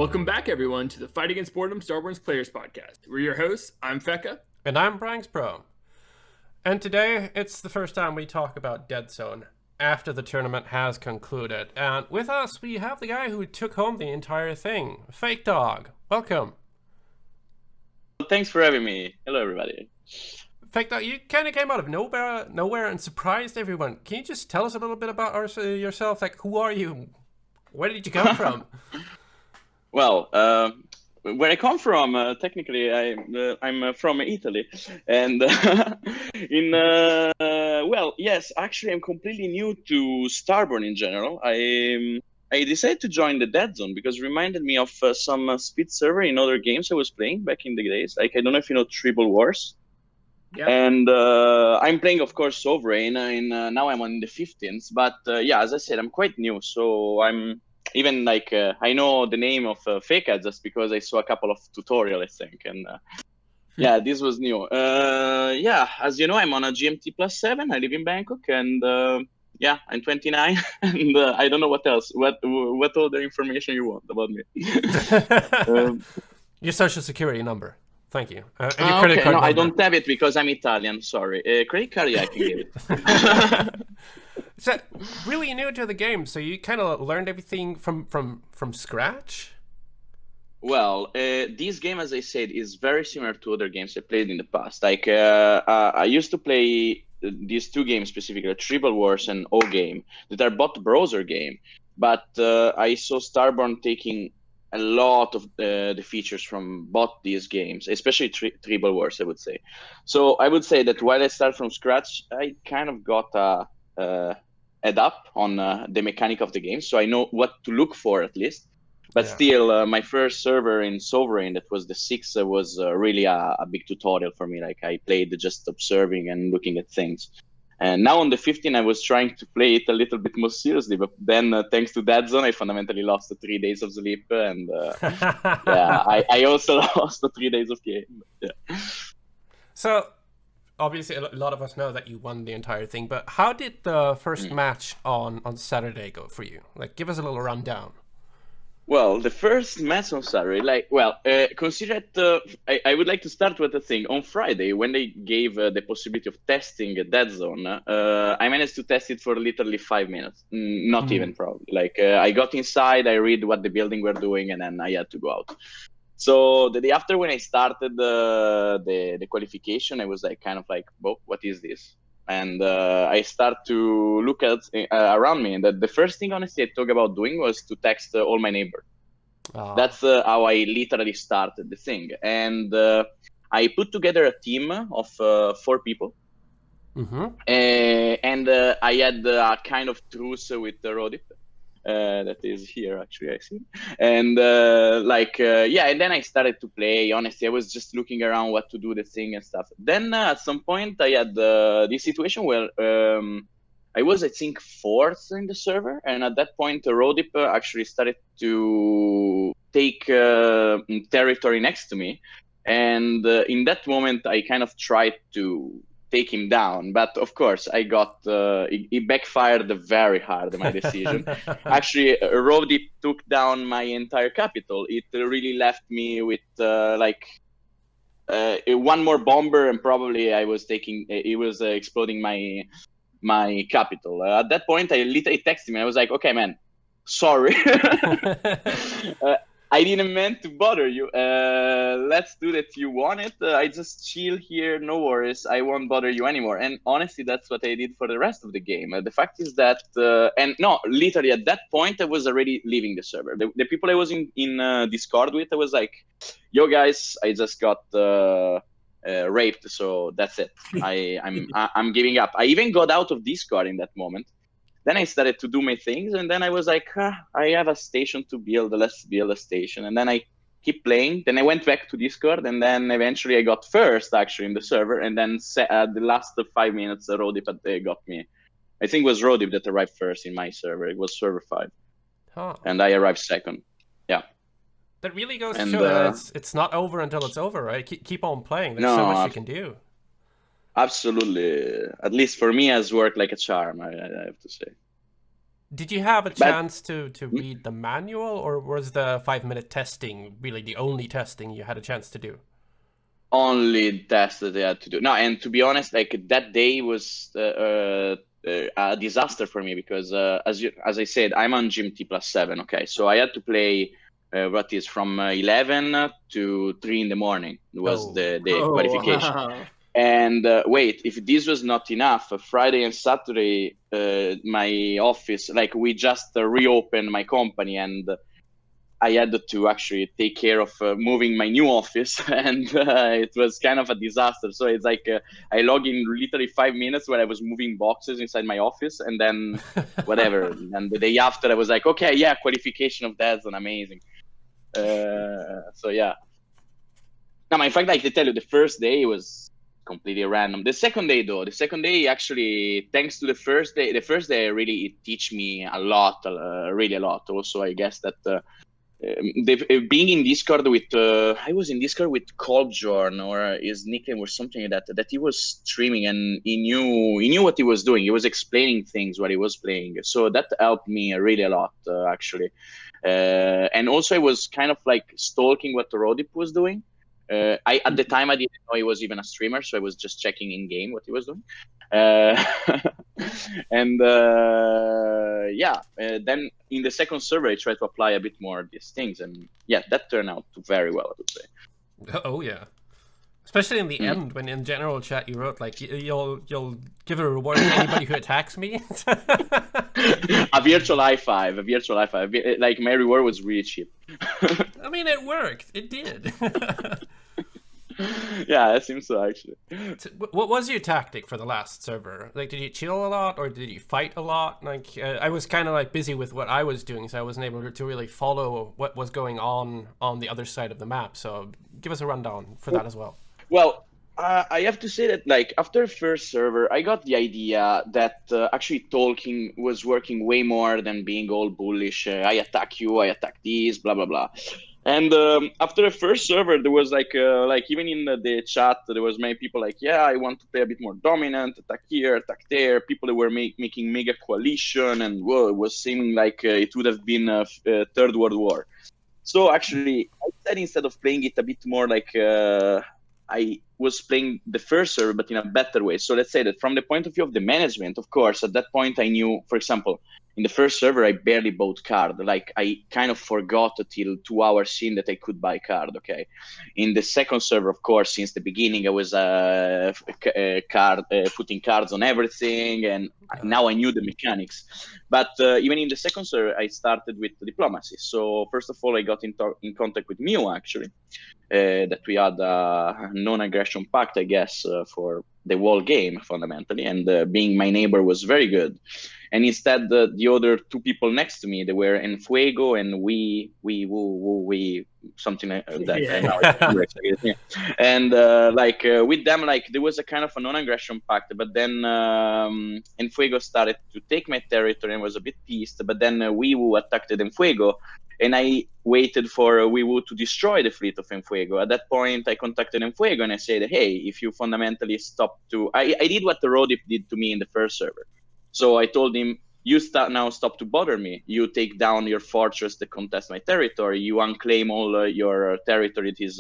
Welcome back, everyone, to the Fight Against Boredom Starborne Players Podcast. We're your hosts. I'm Feka. And I'm BranxBro. And today, it's the first time we talk about Deadzone after the tournament has concluded. And with us, we have the guy who took home the entire thing, Fakedog. Welcome. Thanks for having me. Hello, everybody. Fakedog, you kind of came out of nowhere and surprised everyone. Can you just tell us a little bit about yourself? Like, who are you? Where did you come from? Well, where I come from, technically, I'm from Italy, and yes, actually, I'm completely new to Starborne in general. I decided to join the Deadzone because it reminded me of some speed server in other games I was playing back in the days. Like, I don't know if you know Tribal Wars. Yep. And I'm playing, of course, Sovereign, now I'm on the 15th. But as I said, I'm quite new, so I'm even I know the name of Feka just because I saw a couple of tutorials, I think, and this was new. As you know, I'm on a GMT +7. I live in Bangkok, and I'm 29, and I don't know what else. What other information you want about me? Your social security number. Thank you. And your credit card number. I don't have it because I'm Italian. Sorry. Credit card, I can give it. So, really new to the game, so you kind of learned everything from scratch? Well, this game, as I said, is very similar to other games I played in the past. Like, I used to play these two games specifically, Tribal Wars and O Game, that are both browser game. But I saw Starborne taking a lot of the features from both these games, especially Tribal Wars, I would say. So I would say that while I start from scratch, I kind of got a head up on the mechanic of the game, so I know what to look for at least. But still, my first server in Sovereign, that was the 6, was really a big tutorial for me. Like, I played just observing and looking at things. And now on the 15, I was trying to play it a little bit more seriously, but then thanks to Deadzone, I fundamentally lost the 3 days of sleep, and I also lost the 3 days of game. Yeah. So, obviously, a lot of us know that you won the entire thing, but how did the first match on Saturday go for you? Like, give us a little rundown. Well, the first match on Saturday, consider it, I would like to start with the thing. On Friday, when they gave the possibility of testing Deadzone, I managed to test it for literally 5 minutes. Not even, probably. Like, I got inside, I read what the building were doing, and then I had to go out. So the day after, when I started the qualification, I was whoa, what is this? And I start to look at around me, and the first thing, honestly, I thought about doing was to text all my neighbors. That's how I literally started the thing. And I put together a team of 4 people. Mm-hmm. And I had a kind of truce with Rodip. That is here, actually, I see. And and then I started to play. Honestly, I was just looking around what to do, the thing and stuff. Then at some point, I had this situation where I was, I think, 4th in the server. And at that point, Rodip actually started to take territory next to me. And in that moment, I kind of tried to take him down, but of course I got it backfired very hard, my decision. Actually, Rodip took down my entire capital. It really left me with one more bomber, and probably it was exploding my capital. At that point, I literally texted him. I was like, okay, man, sorry. I didn't mean to bother you. Let's do that. You want it. I just chill here. No worries. I won't bother you anymore. And honestly, that's what I did for the rest of the game. The fact is that, literally at that point, I was already leaving the server. The people I was in Discord with, I was like, yo, guys, I just got raped. So that's it. I'm giving up. I even got out of Discord in that moment. Then I started to do my things, and then I was like, I have a station to build, let's build a station. And then I keep playing. Then I went back to Discord, and then eventually I got first, actually, in the server. And then the last 5 minutes, Rodip got me. I think it was Rodip that arrived first in my server. It was server 5. And I arrived second. Yeah. That really goes to show that it's not over until it's over, right? Keep on playing. There's so much you can do. Absolutely. At least for me, has worked like a charm, I have to say. Did you have a chance to read the manual, or was the 5-minute testing really the only testing you had a chance to do? Only test that they had to do. No, and to be honest, like that day was a disaster for me because as I said, I'm on GMT +7. Okay, so I had to play what is from 11 to 3 in the morning was the qualification. Wow. And wait, if this was not enough, Friday and Saturday, my office, like we just reopened my company, and I had to actually take care of moving my new office, and it was kind of a disaster. So it's like I log in literally 5 minutes when I was moving boxes inside my office, and then whatever. And the day after, I was like, okay, yeah, qualification of Deadzone, amazing. So yeah. Now, in fact, like I tell you, the first day was completely random. The second day, though, actually, thanks to the first day really it teach me a lot, really a lot. Also, I guess that being in Discord with I was in Discord with Colbjorn, or his nickname or something like that he was streaming, and he knew what he was doing. He was explaining things while he was playing, so that helped me really a lot, actually. And also I was kind of like stalking what Rodip was doing. At the time I didn't know he was even a streamer, so I was just checking in game what he was doing. And then in the second server I tried to apply a bit more of these things, and yeah, that turned out very well, I would say. Oh yeah, especially in the end when in general chat you wrote like you'll give a reward to anybody who attacks me. a virtual high five. Like my reward was really cheap. I mean, it worked. It did. Yeah, it seems so, actually. What was your tactic for the last server? Like, did you chill a lot, or did you fight a lot? Like, I was kind of like busy with what I was doing, so I wasn't able to really follow what was going on the other side of the map. So give us a rundown for that as well. Well, I have to say that, like, after first server, I got the idea that actually talking was working way more than being all bullish. I attack you, I attack this, blah blah blah. And after the first server, there was like even in the chat, there was many people like, yeah, I want to play a bit more dominant, attack here, attack there. People that were making mega coalition, and whoa, it was seeming like it would have been a third world war. So actually, I said instead of playing it a bit more like I was playing the first server, but in a better way. So let's say that from the point of view of the management, of course, at that point I knew, for example, in the first server, I barely bought card. Like I kind of forgot till 2 hours in that I could buy card. Okay. In the second server, of course, since the beginning, I was putting cards on everything, and now I knew the mechanics. But even in the second server, I started with diplomacy. So first of all, I got in contact with Mew, actually, that we had a non-aggression pact, I guess, for the whole game fundamentally, and being my neighbor was very good. And instead, the other two people next to me, they were Enfuego and we something like that. Yeah. And with them, like there was a kind of a non-aggression pact. But then Enfuego started to take my territory and was a bit pissed. But then Wiwu attacked Enfuego, and I waited for Wiwu to destroy the fleet of Enfuego. At that point, I contacted Enfuego and I said, hey, if you fundamentally stop to... I did what the Rodip did to me in the first server. So I told him, you stop to bother me. You take down your fortress that contests my territory. You unclaim all your territory that is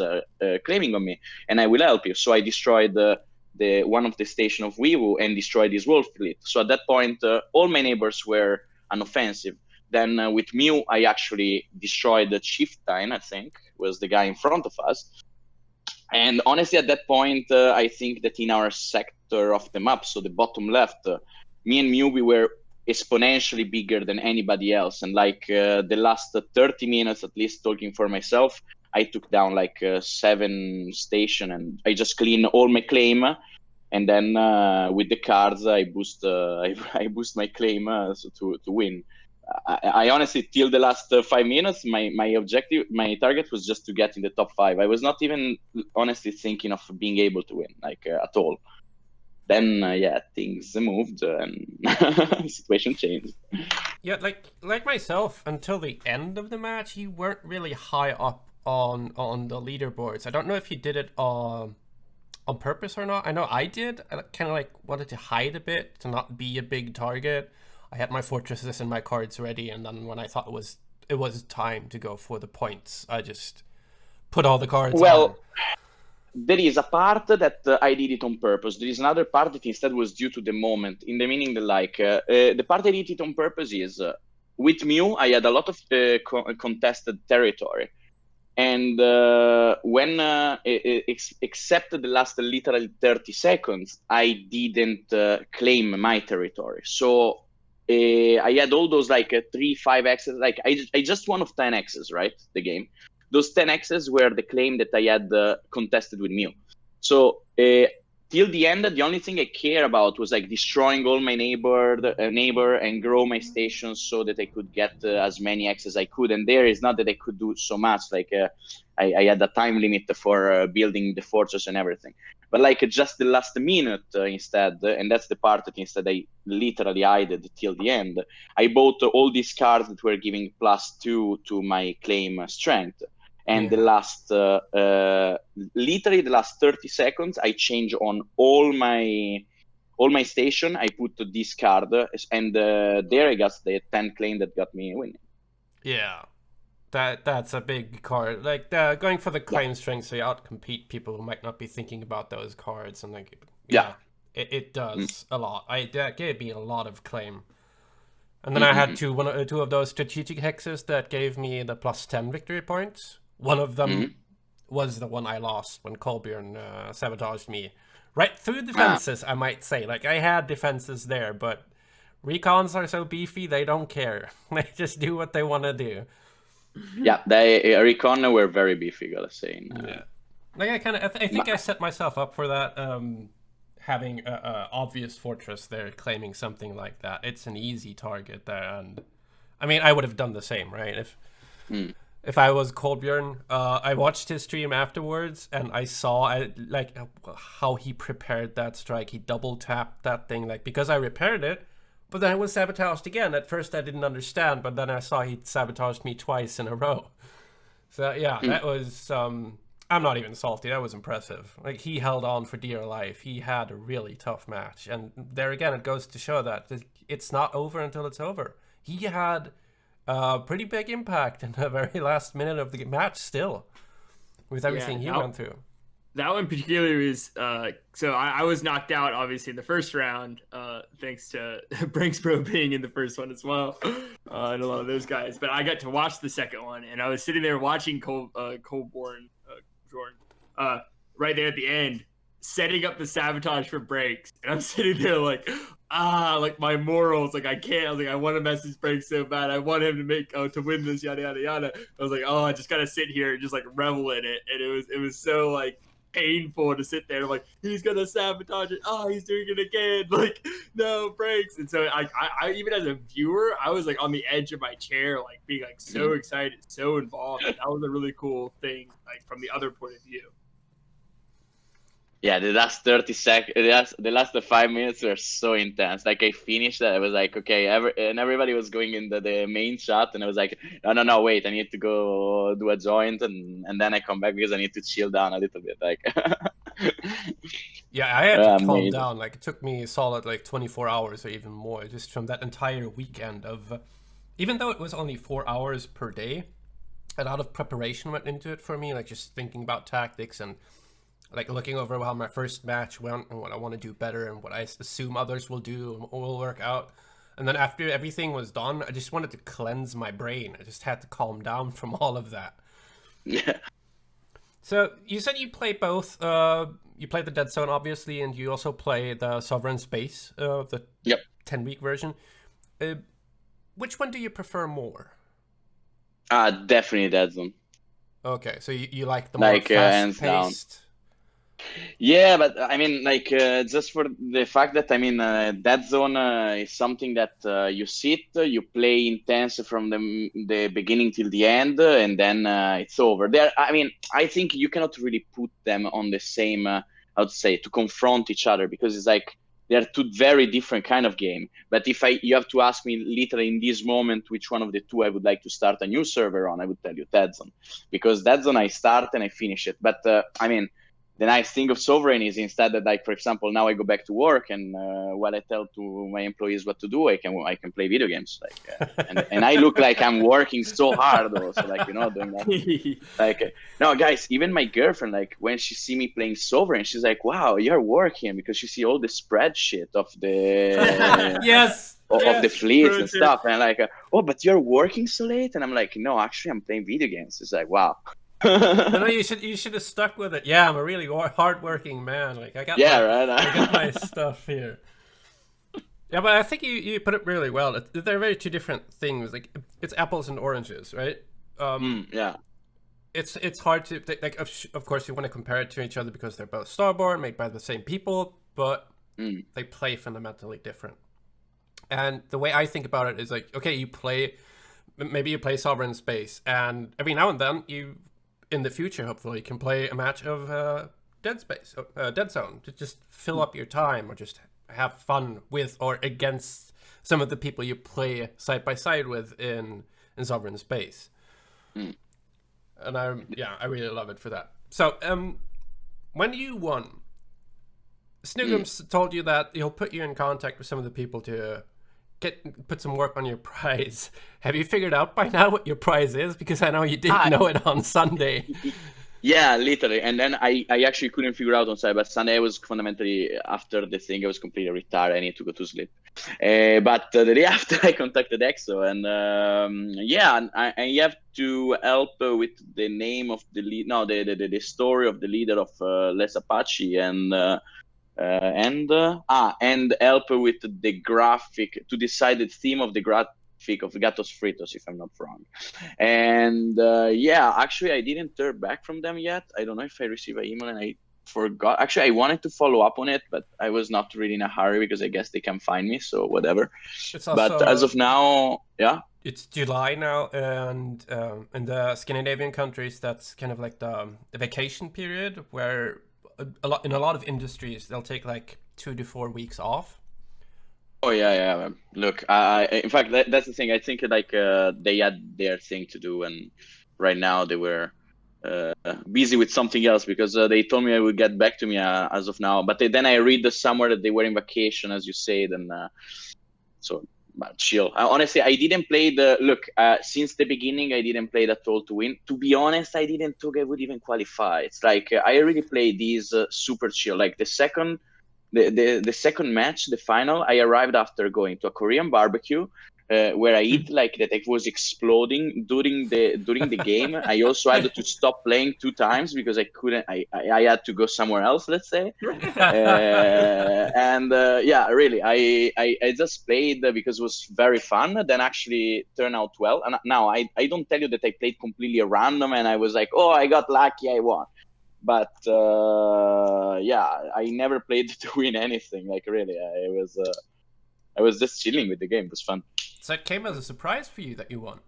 claiming on me, and I will help you. So I destroyed the one of the station of Wiwu and destroyed his wolf fleet. So at that point, all my neighbors were unoffensive. Then with Mew, I actually destroyed the Chieftain, I think, was the guy in front of us. And honestly, at that point, I think that in our sector of the map, so the bottom left, me and Mew, we were exponentially bigger than anybody else. And like the last 30 minutes, at least talking for myself, I took down like 7 station, and I just cleaned all my claim. And then with the cards, I boost my claim to win. I honestly, till the last 5 minutes, my target was just to get in the top 5. I was not even honestly thinking of being able to win, like at all. Then things moved and situation changed. Yeah, like myself, until the end of the match, you weren't really high up on the leaderboards. I don't know if you did it on purpose or not. I know I did. I kind of like wanted to hide a bit to not be a big target. I had my fortresses and my cards ready, and then when I thought it was time to go for the points, I just put all the cards on. There is a part that I did it on purpose. There is another part that instead was due to the moment, in the meaning that the part I did it on purpose is with Mew, I had a lot of contested territory. And when, except the last literally 30 seconds, I didn't claim my territory. So I had all those 3-5 X's. Like I just one of 10 X's, right? The game. Those 10 X's were the claim that I had contested with Mew. So till the end, the only thing I care about was destroying all my neighbor and grow my stations so that I could get as many X's as I could. And there is not that I could do so much. I had a time limit for building the fortress and everything. But just the last minute instead, and that's the part that instead I literally hid till the end, I bought all these cards that were giving +2 to my claim strength. And the last, literally the last 30 seconds, I change on all my station. I put this card, and there I got the 10 claim that got me winning. Yeah, that's a big card. Going for the claim strength, so you outcompete people who might not be thinking about those cards, and it does a lot. That gave me a lot of claim. And then I had two of those strategic hexes that gave me the +10 victory points. One of them was the one I lost when Kolbjorn sabotaged me. Right through defenses, I might say. I had defenses there, but recons are so beefy, they don't care. They just do what they want to do. Yeah, recon were very beefy, gotta say. I think I set myself up for that, having a obvious fortress there, claiming something like that. It's an easy target there, and I mean, I would have done the same, right? If I was Kolbjorn, I watched his stream afterwards, and I saw how he prepared that strike. He double tapped that thing, because I repaired it, but then it was sabotaged again. At first, I didn't understand, but then I saw he sabotaged me twice in a row. So yeah, that was. I'm not even salty. That was impressive. He held on for dear life. He had a really tough match, and there again, it goes to show that it's not over until it's over. He had pretty big impact in the very last minute of the match still, with everything he went through. That one particularly was, so I was knocked out, obviously, in the first round, thanks to BranxBro being in the first one as well, and a lot of those guys. But I got to watch the second one, and I was sitting there watching Kolbjorn, Jordan, right there at the end, setting up the sabotage for Branx. And I'm sitting there my morals, I can't. I was I want to message Branx so bad. I want him to to win this, yada, yada, yada. I was I just got to sit here and just revel in it. And it was so painful to sit there. He's going to sabotage it. Oh, he's doing it again. No, Branx. And so I even as a viewer, I was on the edge of my chair, being so excited, so involved. And that was a really cool thing, from the other point of view. Yeah, the last 30 seconds, the last 5 minutes were so intense. I finished that. I was okay, and everybody was going into the main chat, and I was no, wait, I need to go do a joint, and then I come back because I need to chill down a little bit. Yeah, I had to calm down. It took me a solid 24 hours or even more, just from that entire weekend of, even though it was only 4 hours per day, a lot of preparation went into it for me, just thinking about tactics and looking over how my first match went and what I want to do better and what I assume others will do and will work out. And then after everything was done, I just wanted to cleanse my brain. I just had to calm down from all of that. Yeah. So you said you play both. You play the Deadzone, obviously, and you also play the Sovereign Space, the 10-week version. Which one do you prefer more? Definitely Deadzone. Okay, so you like the more fast-paced... Yeah, but I mean, just for the fact that Deadzone is something that you sit, you play intense from the beginning till the end, and then it's over. I think you cannot really put them on the same, to confront each other, because it's they're two very different kind of game. But if you have to ask me literally in this moment which one of the two I would like to start a new server on, I would tell you Deadzone, because Deadzone I start and I finish it. But the nice thing of Sovereign is instead that, like, for example, now I go back to work, and while I tell to my employees what to do, I can play video games, like, and I look like I'm working so hard also, like, doing that. Like, no, guys, even my girlfriend, like, when she see me playing Sovereign, she's like, "Wow, you're working," because she see all the spreadsheet of the Yes. of the fleets and Project. stuff, and like, "Oh, but you're working so late," and I'm like, "No, actually, I'm playing video games." It's like, wow. No, you should have stuck with it. Yeah, I'm a really hard-working man. Like, I got my stuff here. Yeah, but I think you put it really well. They're very two different things. Like, it's apples and oranges, right? Yeah. It's hard to, like, of course you want to compare it to each other because they're both Starborne, made by the same people, but they play fundamentally different. And the way I think about it is like, okay, maybe you play Sovereign Space, and every now and then you, in the future, hopefully, can play a match of Deadzone to just fill up your time, or just have fun with or against some of the people you play side by side with in Sovereign Space. And I really love it for that. So when you won, Snoogums told you that he'll put you in contact with some of the people to put some work on your prize. Have you figured out by now what your prize is? Because I know you didn't know it on Sunday. Yeah, literally. And then I actually couldn't figure out on Saturday, but Sunday I was fundamentally, after the thing, I was completely retired. I need to go to sleep. But the day after, I contacted EXO, and I have to help with the name of the lead. No, the story of the leader of Les Apache, and help with the graphic, to decide the theme of the graphic of Gatos Fritos, if I'm not wrong. And actually I didn't hear back from them yet. I don't know if I received an email and I forgot. Actually, I wanted to follow up on it, but I was not really in a hurry because I guess they can find me, so whatever. But as of now, yeah. It's July now, and in the Scandinavian countries, that's kind of like the vacation period where in a lot of industries they'll take like 2 to 4 weeks off. Oh yeah. Look, in fact, that's the thing. I think like they had their thing to do, and right now they were busy with something else, because they told me I would get back to me as of now. But then I read somewhere that they were in vacation, as you said, and but chill. Honestly, I didn't play since the beginning. I didn't play that all to win. To be honest, I didn't think I would even qualify. It's like I already played these super chill. Like the second match, the final, I arrived after going to a Korean barbecue where I eat like that. I was exploding during the game. I also had to stop playing 2 times because I couldn't. I had to go somewhere else, let's say. Really, I just played because it was very fun. Then actually turned out well. And now I don't tell you that I played completely random and I was like, oh, I got lucky, I won. But I never played to win anything. Like really, I was just chilling with the game. It was fun. So it came as a surprise for you that you won.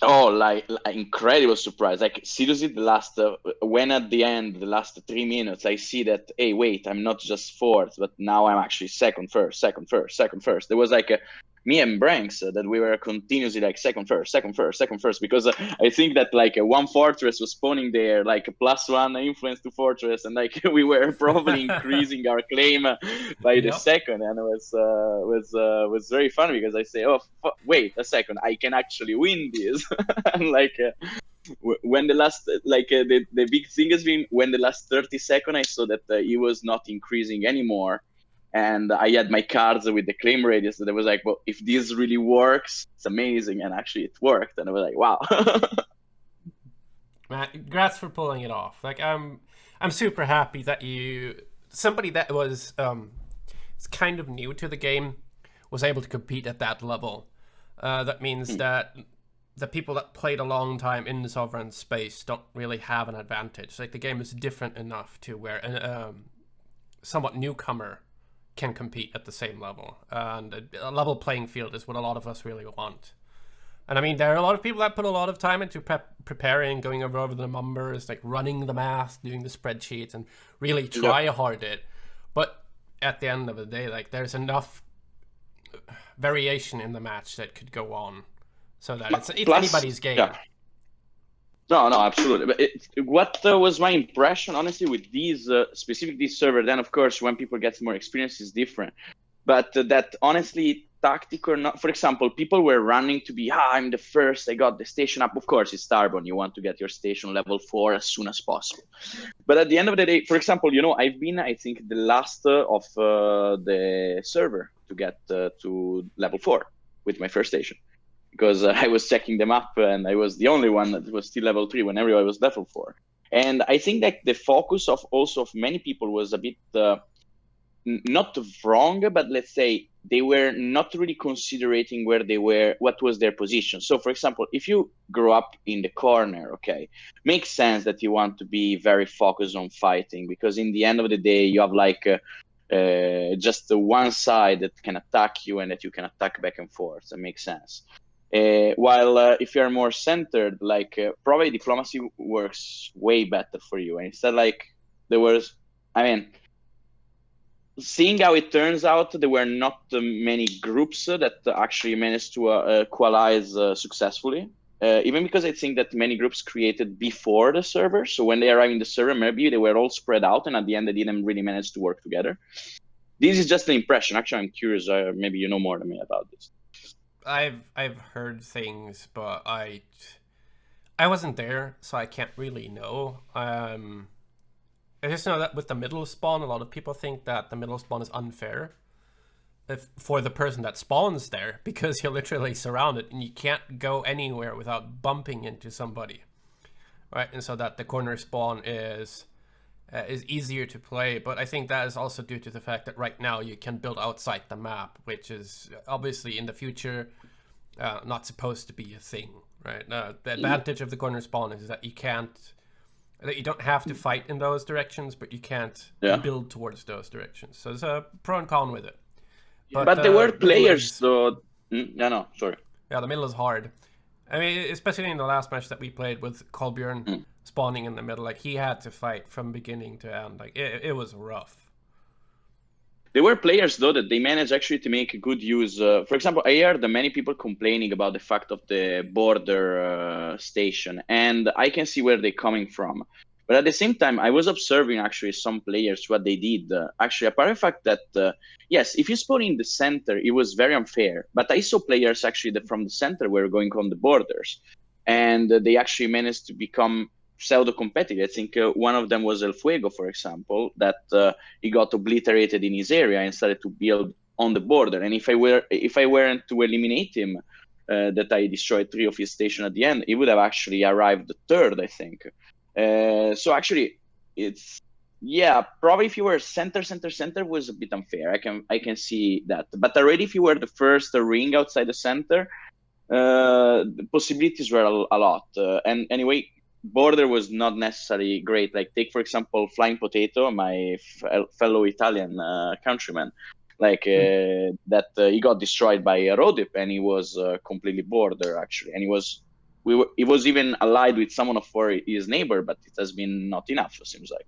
Oh, like incredible surprise! Like seriously, the last when at the end, the last 3 minutes, I see that, hey, wait, I'm not just fourth, but now I'm actually second, first. There was like me and Branx that we were continuously like second, first, because I think that like one fortress was spawning there, like +1 influence to fortress, and like we were probably increasing our claim by the second, and it was very fun because I say, oh, wait a second, I can actually win this. And like when the last the big thing has been when the last 30 seconds I saw that it was not increasing anymore. And I had my cards with the claim radius that I was like, well, if this really works, it's amazing. And actually it worked. And I was like, wow. Man, congrats for pulling it off. Like, I'm super happy that somebody that was it's kind of new to the game was able to compete at that level. That means that the people that played a long time in the Sovereign Space don't really have an advantage. Like, the game is different enough to where a somewhat newcomer can compete at the same level, and a level playing field is what a lot of us really want. And I mean, there are a lot of people that put a lot of time into preparing, going over the numbers, like running the math, doing the spreadsheets, and really try hard it. But at the end of the day, like, there's enough variation in the match that could go on, so that it's anybody's game. No, no, absolutely. But what was my impression, honestly, with these specific this server? Then, of course, when people get more experience, is different. But that honestly, tactic or not, for example, people were running to be, I'm the first, I got the station up. Of course, it's Starborne. You want to get your station level 4 as soon as possible. But at the end of the day, for example, I've been, I think, the last of the server to get to level 4 with my first station. Because I was checking them up and I was the only one that was still level 3 when everybody was level 4. And I think that the focus of many people was a bit not wrong, but let's say they were not really considering where they were, what was their position. So, for example, if you grow up in the corner, okay, makes sense that you want to be very focused on fighting, because in the end of the day, you have like just the one side that can attack you and that you can attack back and forth. That makes sense. While if you are more centered, like probably diplomacy works way better for you. And instead, like seeing how it turns out, there were not many groups that actually managed to coalesce successfully. Even because I think that many groups created before the server. So when they arrived in the server, maybe they were all spread out, and at the end they didn't really manage to work together. This is just an impression. Actually, I'm curious. Maybe you know more than me about this. I've heard things, but I wasn't there, so I can't really know. I just know that with the middle spawn, a lot of people think that the middle spawn is unfair for the person that spawns there, because you're literally surrounded and you can't go anywhere without bumping into somebody, right? And so that the corner spawn is easier to play. But I think that is also due to the fact that right now you can build outside the map, which is obviously in the future not supposed to be a thing, right? The advantage of the corner spawn is that you don't have to fight in those directions, but you can't build towards those directions. So there's a pro and con with it. But there were players, though. No, sorry. Yeah, the middle is hard. I mean, especially in the last match that we played with Kolbjorn spawning in the middle, like he had to fight from beginning to end. Like it was rough. There were players, though, that they managed actually to make good use. For example, I heard many people complaining about the fact of the border station, and I can see where they're coming from. But at the same time, I was observing actually some players, what they did. Actually, apart from the fact that, yes, if you spawn in the center, it was very unfair. But I saw players actually that from the center were going on the borders, and they actually managed to become pseudo-competitive. I think one of them was El Fuego, for example, that he got obliterated in his area and started to build on the border. And if I weren't to eliminate him, that I destroyed 3 of his station at the end, he would have actually arrived third, I think. So actually, it's probably if you were center was a bit unfair. I can see that. But already if you were the first ring outside the center, the possibilities were a lot. And anyway, border was not necessarily great. Like take for example Flying Potato, my fellow Italian countryman, like that he got destroyed by a Rodip, and he was completely border actually, and he was even allied with someone of his neighbor, but it has been not enough, it seems like.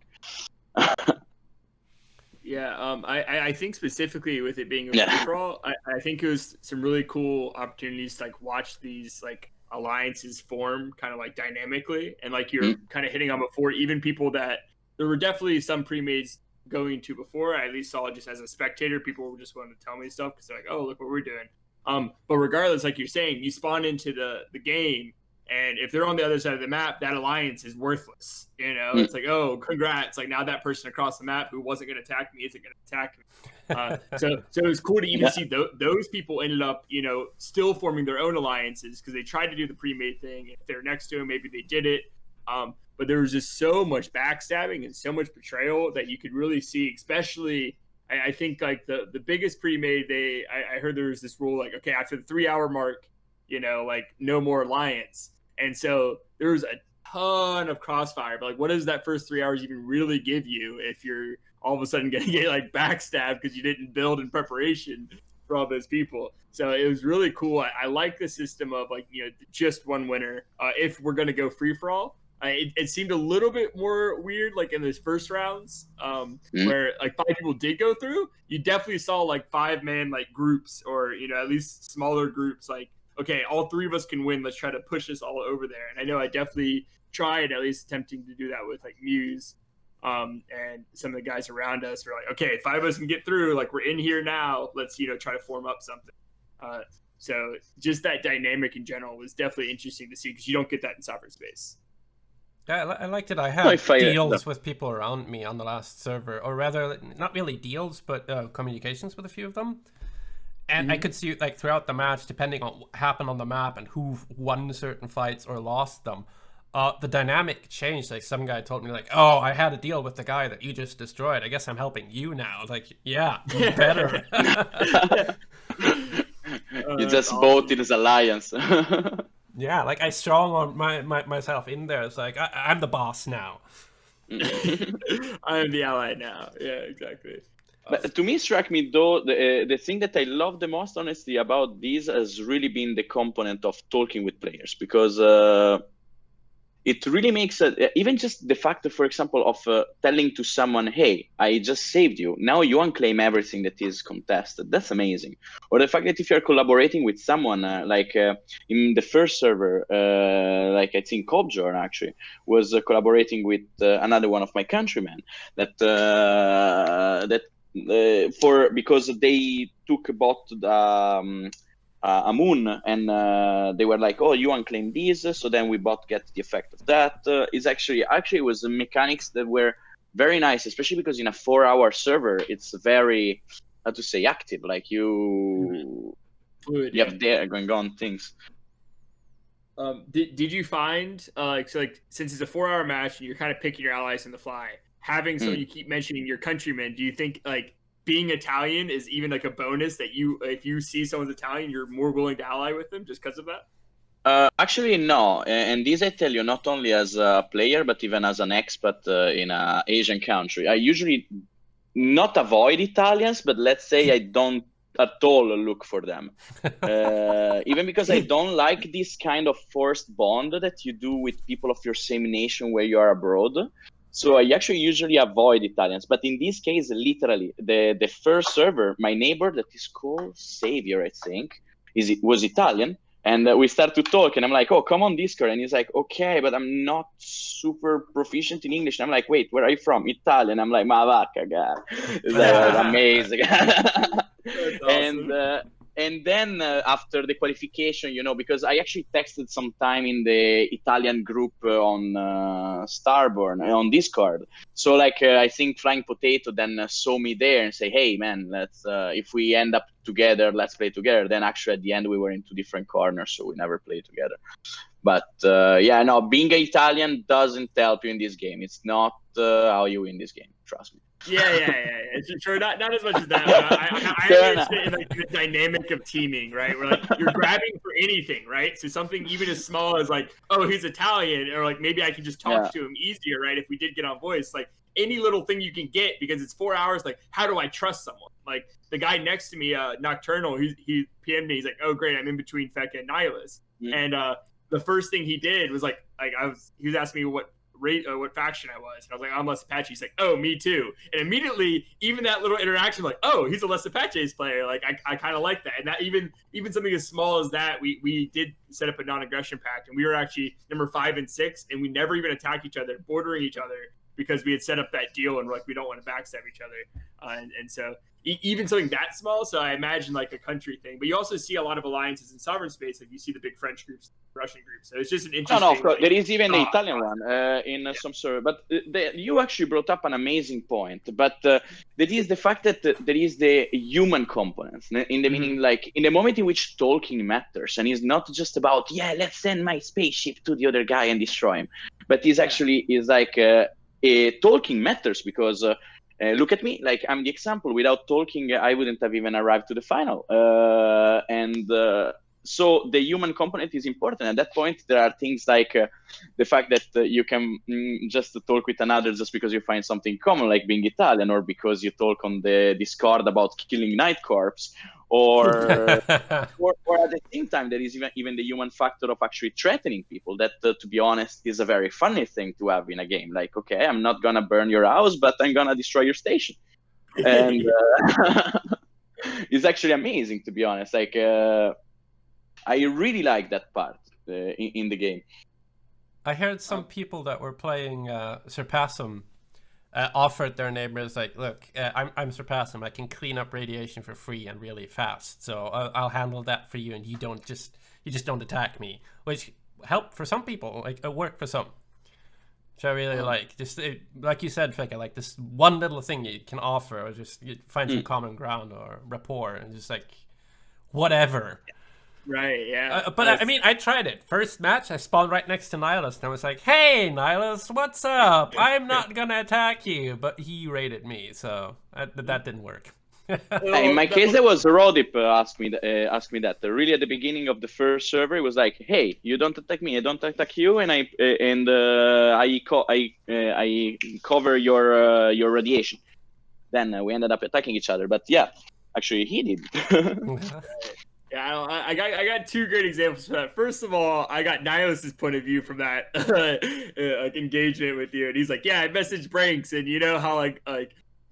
I think specifically with it being a free-for-all, I think it was some really cool opportunities to like watch these like alliances form kind of like dynamically, and like you're kind of hitting on before, even people that there were definitely some pre-mades going to before. I at least saw it just as a spectator. People were just wanting to tell me stuff because they're like, oh, look what we're doing. But regardless, like you're saying, you spawn into the game, and if they're on the other side of the map, that alliance is worthless. It's like, oh, congrats. Like now that person across the map who wasn't going to attack me isn't going to attack me. So it was cool to even see those people ended up, still forming their own alliances because they tried to do the pre-made thing. If they're next to him, maybe they did it. But there was just so much backstabbing and so much betrayal that you could really see, especially I think like the biggest pre-made, I heard there was this rule like, okay, after the 3-hour mark, like no more alliance. And so there was a ton of crossfire, but like what does that first 3 hours even really give you if you're all of a sudden going to get like backstabbed because you didn't build in preparation for all those people? So it was really cool. I like the system of like, just one winner. If we're going to go free for all, it seemed a little bit more weird, like in those first rounds, where like 5 people did go through. You definitely saw like 5-man like groups, or at least smaller groups. Like, okay, all 3 of us can win. Let's try to push this all over there. And I know I definitely tried at least attempting to do that with like Muse. And some of the guys around us were like, okay, 5 of us can get through, like we're in here now, let's try to form up something. So just that dynamic in general was definitely interesting to see, because you don't get that in Sovereign Space. Yeah, I liked it. I had deals with people around me on the last server, or rather, not really deals, but communications with a few of them. And I could see, like, throughout the match, depending on what happened on the map and who won certain fights or lost them, the dynamic changed. Like, some guy told me, like, oh, I had a deal with the guy that you just destroyed. I guess I'm helping you now. Like, yeah, you better. You just voted as alliance. Yeah, like I strong on myself in there. It's like I'm the boss now. I am the ally now. Yeah, exactly. But to me, struck me though the thing that I love the most, honestly, about this has really been the component of talking with players, because it really makes even just the fact, for example, of telling to someone, hey, I just saved you, now you unclaim everything that is contested. That's amazing. Or the fact that if you're collaborating with someone, like in the first server, like I think Cobjorn actually was collaborating with another one of my countrymen because they took bot a moon, and they were like, oh, you unclaim these, so then we bot get the effect of that. It's actually it was mechanics that were very nice, especially because in a 4-hour server it's very, how to say, active, like you have there going on things. Did you find so like, since it's a 4-hour match and you're kind of picking your allies on the fly, having someone you keep mentioning your countrymen, do you think like being Italian is even like a bonus, that if you see someone's Italian, you're more willing to ally with them just because of that? Actually, no. And this I tell you, not only as a player, but even as an expat in an Asian country. I usually not avoid Italians, but let's say I don't at all look for them. Even because I don't like this kind of forced bond that you do with people of your same nation where you are abroad. So I actually usually avoid Italians. But in this case, literally, the first server, my neighbor that is called Xavier, I think, was Italian. And we start to talk, and I'm like, oh, come on Discord. And he's like, okay, but I'm not super proficient in English. And I'm like, wait, where are you from? Italian. I'm like, ma vacca, guy. It's like, amazing. Awesome. And then after the qualification, because I actually texted some time in the Italian group on Starborne on Discord. So like I think Flying Potato then saw me there and say, hey man, let's if we end up together, let's play together. Then actually at the end we were in 2 different corners, so we never played together. But being an Italian doesn't help you in this game. It's not how you win this game. Trust me. Yeah. It's sure not as much as that. I understand like the dynamic of teaming, right? Where like you're grabbing for anything, right? So something even as small as like, oh, he's Italian, or like maybe I can just talk to him easier, right? If we did get on voice, like any little thing you can get, because it's 4 hours. Like, how do I trust someone? Like the guy next to me, Nocturnal, he PM'd me. He's like, oh great, I'm in between Feka and Nihilus, and the first thing he did was like he was asking me what faction I was, and I was like, I'm Less Apache. He's like, oh, me too. And immediately, even that little interaction, like, oh, he's a Less Apache's player. Like, I kind of like that. And that even something as small as that, we did set up a non-aggression pact, and we were actually number 5 and 6, and we never even attacked each other, bordering each other, because we had set up that deal, and we're like, we don't want to backstab each other. And so even something that small, so I imagine like a country thing. But you also see a lot of alliances in sovereign space, like you see the big French groups, Russian groups. So it's just an interesting. No, of course. There is even the Italian one in some server. But you actually brought up an amazing point. But there is the fact that there is the human component, in the meaning, like in the moment in which talking matters, and it's not just about, let's send my spaceship to the other guy and destroy him. But it's actually talking matters, because look at me, like I'm the example. Without talking, I wouldn't have even arrived to the final. So the human component is important. At that point, there are things like the fact that you can just talk with another just because you find something common, like being Italian, or because you talk on the Discord about killing Night Corps, or at the same time, there is even the human factor of actually threatening people. That, to be honest, is a very funny thing to have in a game. Like, okay, I'm not gonna burn your house, but I'm gonna destroy your station. And it's actually amazing, to be honest. Like, I really like that part in the game. I heard some people that were playing Surpassum offered their neighbors like, look, I'm Surpassum. I can clean up radiation for free and really fast, so I'll handle that for you, and you just don't attack me, which helped for some people, like it worked for some. Which I really like. Just like you said, Fika, like this one little thing you can offer, or just you find some common ground or rapport, and just like whatever. Right, yeah. But I mean, I tried it. First match, I spawned right next to Nihilus, and I was like, hey, Nihilus, what's up? I'm not gonna attack you. But he raided me, so that didn't work. In my case, it was Rodip asked me that. Really, at the beginning of the first server, it was like, "Hey, you don't attack me, I don't attack you, and I cover your radiation." Then we ended up attacking each other. But yeah, actually, he did. Yeah, I got two great examples for that. First of all, I got Nios' point of view from that like engagement with you, and he's like, "Yeah, I messaged Branx, and you know how like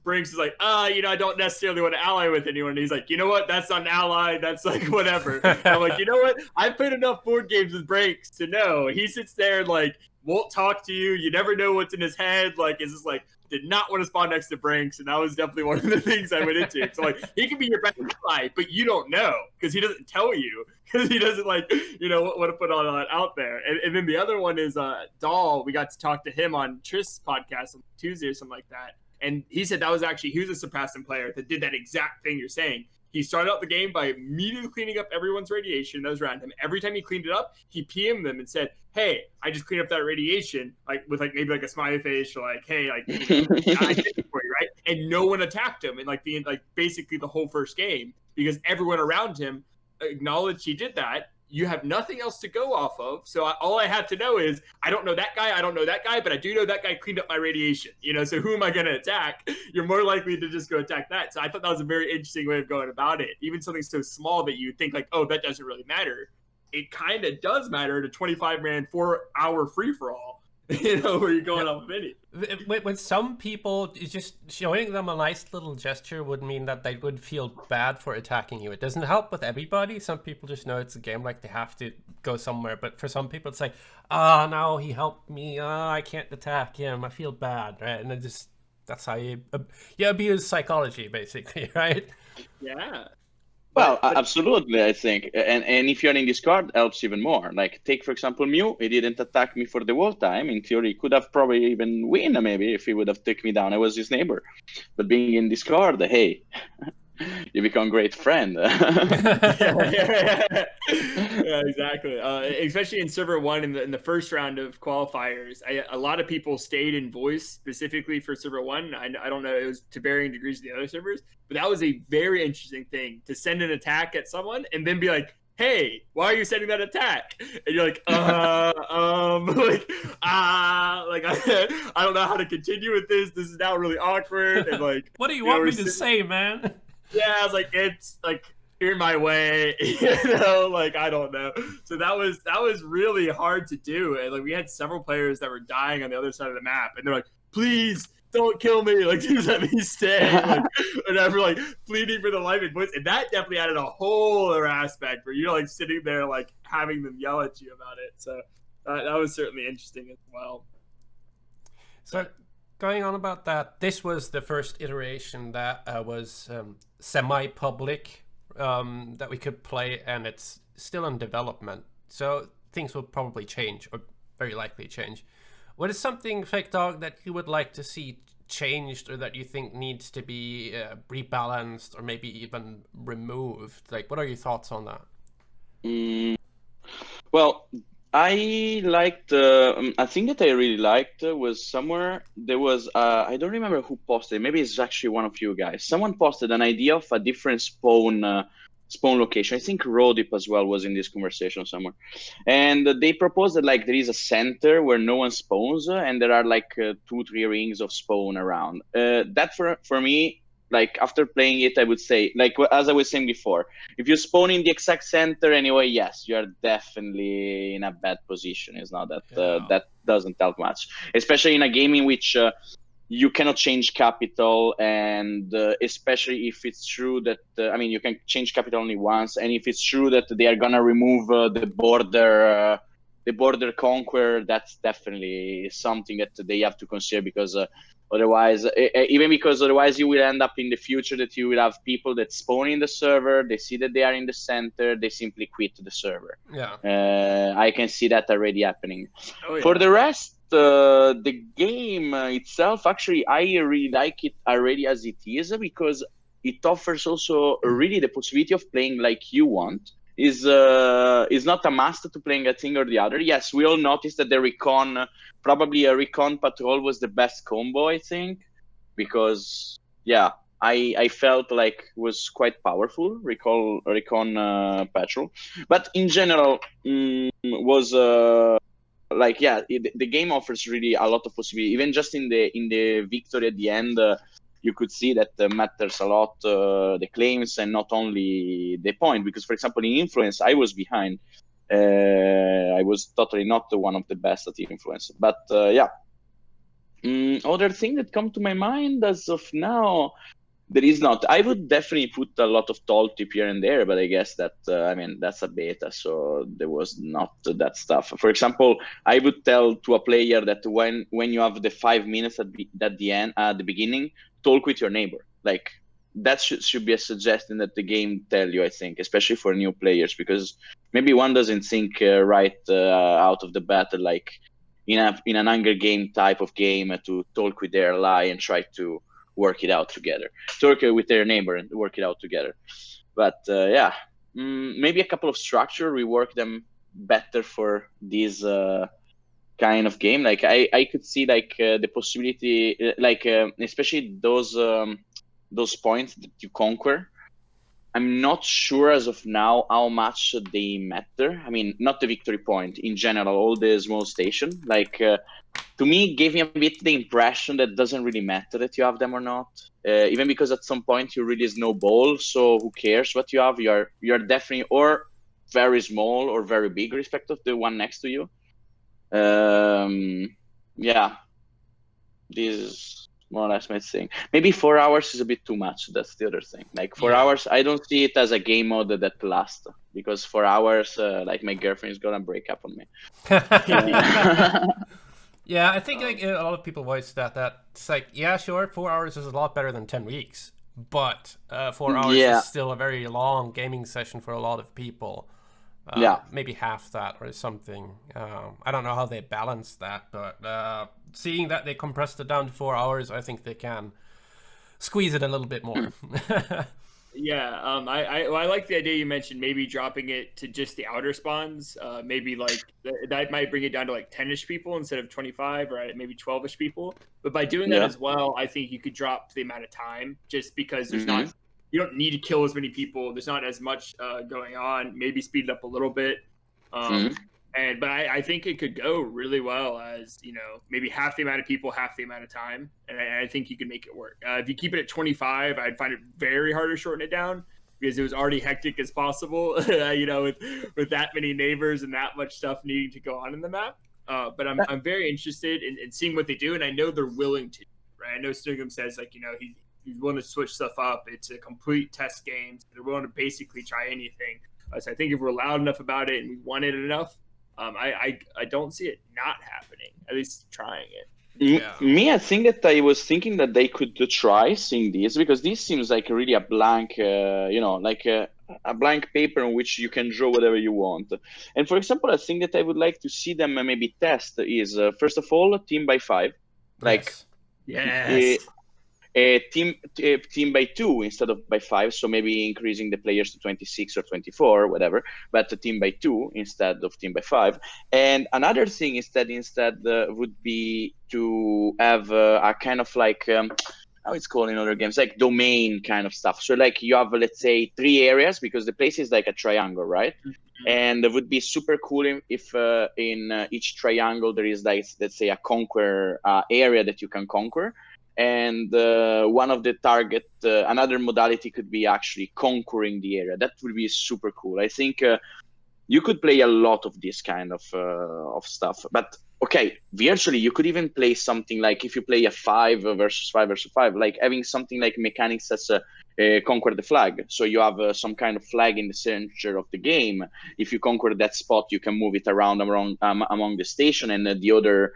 Branx is like, I don't necessarily want to ally with anyone." And he's like, "You know what? That's not an ally. That's like whatever." And I'm like, "You know what? I've played enough board games with Branx to know he sits there and like won't talk to you. You never know what's in his head. Like, is this like." Did not want to spawn next to Branx, and that was definitely one of the things I went into. So like, he can be your best ally, but you don't know because he doesn't tell you because he doesn't like want to put all that out there. And then the other one is Dahl. We got to talk to him on Trist's podcast on Tuesday or something like that, and he said that was actually he was a Surpassing player that did that exact thing you're saying. He started out the game by immediately cleaning up everyone's radiation that was around him. Every time he cleaned it up, he PM'd them and said, "Hey, I just cleaned up that radiation," like with like maybe like a smiley face or like, "Hey, like I did it for you," right? And no one attacked him in like basically the whole first game because everyone around him acknowledged he did that. You have nothing else to go off of. So all I have to know is I don't know that guy. I don't know that guy, but I do know that guy cleaned up my radiation. So who am I going to attack? You're more likely to just go attack that. So I thought that was a very interesting way of going about it. Even something so small that you think like, oh, that doesn't really matter. It kind of does matter in a 25-man 4-hour free-for-all. Where you're going off of any. When some people, just showing them a nice little gesture would mean that they would feel bad for attacking you. It doesn't help with everybody. Some people just know it's a game, like they have to go somewhere. But for some people, it's like, no, he helped me. I can't attack him. I feel bad, right? And that's how you abuse psychology, basically, right? Yeah. Well, absolutely, I think. And if you're in Discord, helps even more. Like, take, for example, Mew. He didn't attack me for the whole time. In theory, he could have probably even win, maybe, if he would have taken me down. I was his neighbor. But being in Discord, hey, you become great friend. Yeah, exactly. Especially in server 1 in the first round of qualifiers, a lot of people stayed in voice specifically for server 1. I don't know, it was to varying degrees of the other servers, but that was a very interesting thing to send an attack at someone and then be like, "Hey, why are you sending that attack?" And you're like, I don't know how to continue with this. This is now really awkward. And like, what do you want me to say, man? Yeah, I was like, it's like, "You're in my way," like, I don't know. So that was really hard to do. And like, we had several players that were dying on the other side of the map, and they're like, "Please don't kill me, like, just let me stay," like, and I were like pleading for the life and voice. And that definitely added a whole other aspect where you're like sitting there like having them yell at you about it. So that was certainly interesting as well. So going on about that, this was the first iteration that was semi-public, that we could play, and it's still in development. So things will probably change, or very likely change. What is something, Fakedog, that you would like to see changed, or that you think needs to be rebalanced, or maybe even removed? Like, what are your thoughts on that? Well, I liked, a thing that I really liked was somewhere, there was, I don't remember who posted, maybe it's actually one of you guys. Someone posted an idea of a different spawn location. I think Rodip as well was in this conversation somewhere. And they proposed that like there is a center where no one spawns, and there are like 2-3 rings of spawn around. That for me, like after playing it, I would say, like as I was saying before, if you spawn in the exact center anyway, yes, you are definitely in a bad position. It's not that that doesn't help much, especially in a game in which you cannot change capital, and especially if it's true that you can change capital only once, and if it's true that they are gonna remove the the border conquer, that's definitely something that they have to consider, because otherwise you will end up in the future that you will have people that spawn in the server, they see that they are in the center, they simply quit the server. I can see that already happening. For the rest, the game itself, actually, I really like it already as it is, because it offers also really the possibility of playing like you want. Is not a must to playing a thing or the other. Yes, we all noticed that the recon, probably a recon patrol was the best combo, I think, because I felt like it was quite powerful, recon patrol. But in general, was the game offers really a lot of possibility. Even just in the victory at the end, you could see that matters a lot, the claims, and not only the point. Because, for example, in influence, I was behind. I was totally not one of the best at influence. But other thing that come to my mind as of now, there is not. I would definitely put a lot of tall tip here and there, but I guess that that's a beta, so there was not that stuff. For example, I would tell to a player that when you have the 5 minutes at the beginning, talk with your neighbor. Like, that should be a suggestion that the game tell you, I think, especially for new players, because maybe one doesn't think right out of the bat, like in an Hunger Game type of game, to talk with their ally and try to work it out together, talk with their neighbor and work it out together. But maybe a couple of structure, rework them better for this kind of game. Like I could see like the possibility, like especially those points that you conquer. I'm not sure as of now how much they matter. I mean, not the victory point in general, all the small station. Like to me, gave me a bit the impression that doesn't really matter that you have them or not. Even because at some point you really snowball, so who cares what you have? You're definitely or very small or very big, respect of the one next to you. This is more or less my thing. Maybe 4 hours is a bit too much. That's the other thing. Like 4 hours, I don't see it as a game mode that lasts, because 4 hours, like my girlfriend is gonna break up on me. Yeah, I think like a lot of people voice that it's like, yeah, sure, 4 hours is a lot better than 10 weeks, but 4 hours is still a very long gaming session for a lot of people. Maybe half that or something. I don't know how they balance that, but seeing that they compressed it down to 4 hours, I think they can squeeze it a little bit more. I like the idea you mentioned, maybe dropping it to just the outer spawns. Maybe like that might bring it down to like 10-ish people instead of 25, or maybe 12-ish people. But by doing that as well, I think you could drop the amount of time, just because there's not, you don't need to kill as many people. There's not as much going on. Maybe speed it up a little bit. But I think it could go really well as, maybe half the amount of people, half the amount of time. And I think you can make it work. If you keep it at 25, I'd find it very hard to shorten it down, because it was already hectic as possible, with that many neighbors and that much stuff needing to go on in the map. But I'm very interested in seeing what they do. And I know they're willing to, right? I know Stigum says, like, he's willing to switch stuff up. It's a complete test game. So they're willing to basically try anything. So I think if we're loud enough about it and we want it enough, I don't see it not happening, at least trying it. Me, I think that I was thinking that they could try seeing this, because this seems like really a blank, like a blank paper on which you can draw whatever you want. And for example, I think that I would like to see them maybe test is, first of all, team by 5. Like, team by 2 instead of by 5, so maybe increasing the players to 26 or 24 or whatever, but a team by 2 instead of team by 5. And another thing is that instead would be to have a kind of like how it's called in other games, like domain kind of stuff. So like you have, let's say, 3 areas, because the place is like a triangle, right? And it would be super cool if in each triangle there is, like, let's say, a conquer area that you can conquer. And one of the target, another modality could be actually conquering the area. That would be super cool. I think you could play a lot of this kind of stuff. But okay, virtually you could even play something like, if you play a 5 versus 5 versus 5, like having something like mechanics that's conquer the flag. So you have some kind of flag in the center of the game. If you conquer that spot, you can move it around among the station, and the other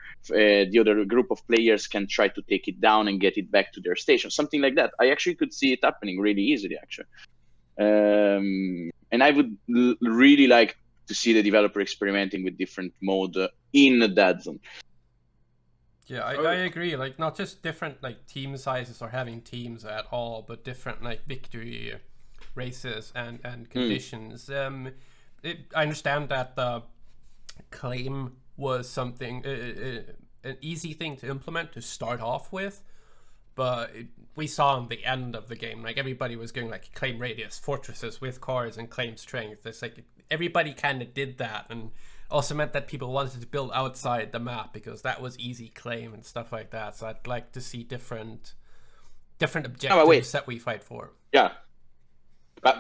group of players can try to take it down and get it back to their station. Something like that. I actually could see it happening really easily, actually. And I would really like to see the developer experimenting with different mode in Deadzone. Yeah, I agree. Like, not just different like team sizes or having teams at all, but different like victory races and conditions. I understand that the claim was something an easy thing to implement to start off with, but we saw in the end of the game, like everybody was going like claim radius, fortresses with cars, and claim strength. It's like everybody kind of did that, and also meant that people wanted to build outside the map because that was easy claim and stuff like that. So I'd like to see different objectives that we fight for. Yeah.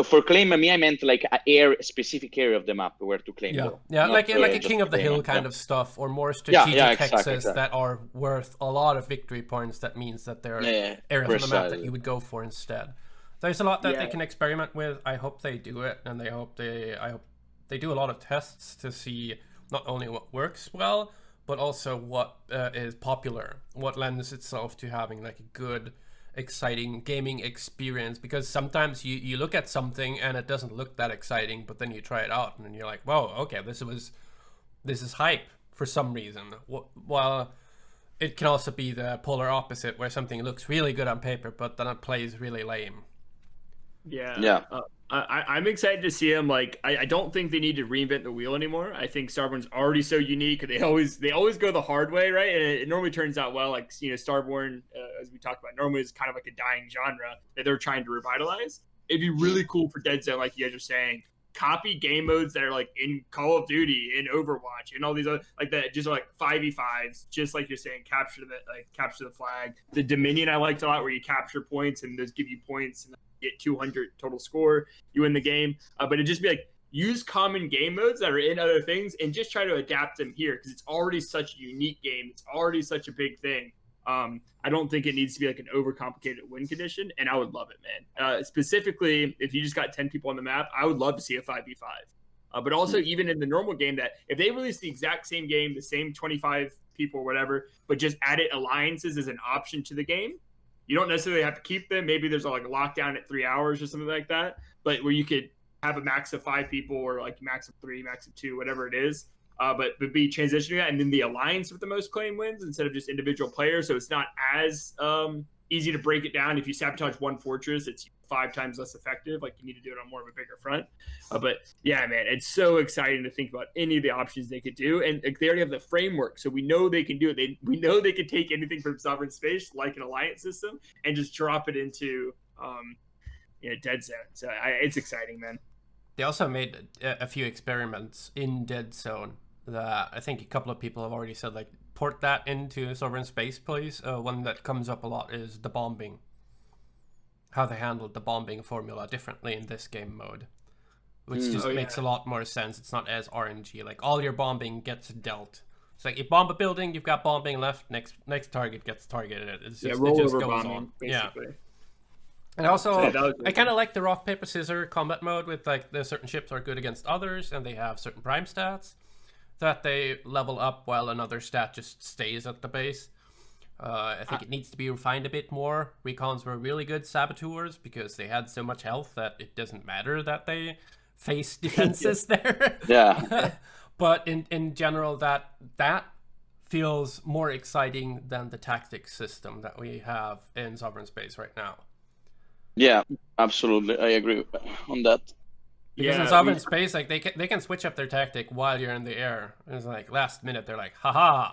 For claim, I meant like a specific area of the map where to claim. Yeah, like a King of the Hill kind of stuff, or more strategic hexes that are worth a lot of victory points. That means that there are areas on the map that you would go for instead. There's a lot that they can experiment with. I hope they do it, and I hope they do a lot of tests to see not only what works well, but also what is popular, what lends itself to having like a good, exciting gaming experience. Because sometimes you look at something and it doesn't look that exciting, but then you try it out and then you're like, whoa, okay, this is hype for some reason. While it can also be the polar opposite, where something looks really good on paper, but then it plays really lame. Yeah. I'm excited to see them. Like, I don't think they need to reinvent the wheel anymore. I think Starborne's already so unique. They always go the hard way, right? And it normally turns out well. Like, Starborne, as we talked about, normally is kind of like a dying genre that they're trying to revitalize. It'd be really cool for Deadzone, like you guys are saying, copy game modes that are like in Call of Duty, in Overwatch, and all these other like that, just like 5v5s, just like you're saying, capture the flag. The Dominion I liked a lot, where you capture points and those give you points and get 200 total score, you win the game. But it'd just be like, use common game modes that are in other things and just try to adapt them here, because it's already such a unique game. It's already such a big thing. I don't think it needs to be like an overcomplicated win condition, and I would love it, man. Specifically, if you just got 10 people on the map, I would love to see a 5v5. But also, even in the normal game, that if they release the exact same game, the same 25 people or whatever, but just added alliances as an option to the game, you don't necessarily have to keep them. Maybe there's like a lockdown at 3 hours or something like that, but where you could have a max of 5 people, or like max of 3, max of 2, whatever it is. But be transitioning that, and then the alliance with the most claim wins instead of just individual players. So it's not as easy to break it down. If you sabotage one fortress, it's 5 times less effective. Like, you need to do it on more of a bigger front. But yeah, man, it's so exciting to think about any of the options they could do. And like, they already have the framework, so we know they can do it. We know they could take anything from Sovereign Space, like an alliance system, and just drop it into Deadzone. So it's exciting, man. They also made a few experiments in Deadzone that I think a couple of people have already said, like, port that into Sovereign Space, please. One that comes up a lot is the bombing. How they handled the bombing formula differently in this game mode, which just makes a lot more sense. It's not as RNG. Like, all your bombing gets dealt. It's like, you bomb a building, you've got bombing left, next target gets targeted. It's just, it just goes bombing, on. Basically. Yeah. And also, I kind of like the rock, paper, scissors combat mode with, like, the certain ships are good against others, and they have certain prime stats that they level up while another stat just stays at the base. I think it needs to be refined a bit more. Recons were really good saboteurs because they had so much health that it doesn't matter that they face defenses there. Yeah. But in general, that feels more exciting than the tactics system that we have in Sovereign Space right now. Yeah, absolutely. I agree on that. Because in Sovereign Space, like, they can switch up their tactic while you're in the air. It's like last minute they're like, haha.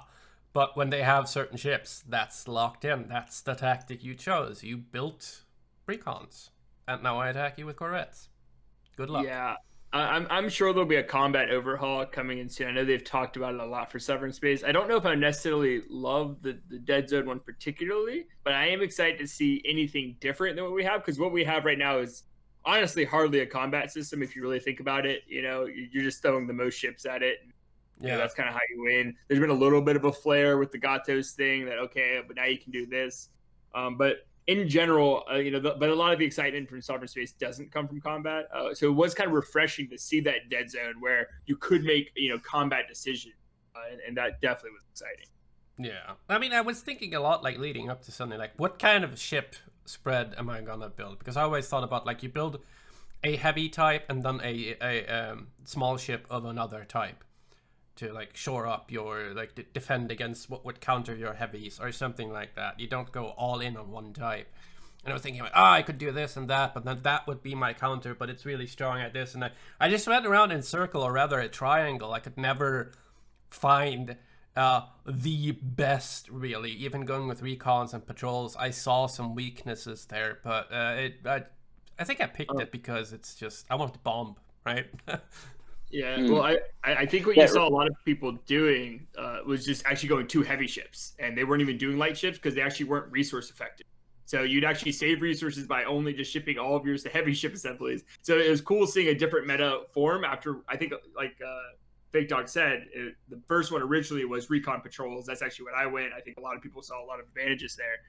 But when they have certain ships, that's locked in. That's the tactic you chose. You built recons, and now I attack you with corvettes. Good luck. Yeah, I'm sure there'll be a combat overhaul coming in soon. I know they've talked about it a lot for Sovereign Space. I don't know if I necessarily love the Deadzone one particularly, but I am excited to see anything different than what we have, because what we have right now is honestly hardly a combat system if you really think about it. You're just throwing the most ships at it. Yeah, that's kind of how you win. There's been a little bit of a flare with the Gatos thing that, okay, but now you can do this. But in general, but a lot of the excitement from Sovereign Space doesn't come from combat. So it was kind of refreshing to see that Deadzone where you could make combat decisions, and that definitely was exciting. Yeah, I mean, I was thinking a lot like leading up to Sunday, like what kind of ship spread am I gonna build? Because I always thought about like you build a heavy type and then a small ship of another type to like shore up your like defend against what would counter your heavies or something like that. You don't go all in on one type. And I was thinking like, I could do this and that, but then that would be my counter, but it's really strong at this. And I just went around in circle, or rather a triangle. I could never find the best, really. Even going with recons and patrols, I saw some weaknesses there, but I think I picked it because it's just I want to bomb, right? Yeah, well, I think what you saw a lot of people doing was just actually going 2 heavy ships, and they weren't even doing light ships because they actually weren't resource effective. So you'd actually save resources by only just shipping all of yours to heavy ship assemblies. So it was cool seeing a different meta form after, I think, like Fakedog said, the first one originally was recon patrols. That's actually what I went. I think a lot of people saw a lot of advantages there.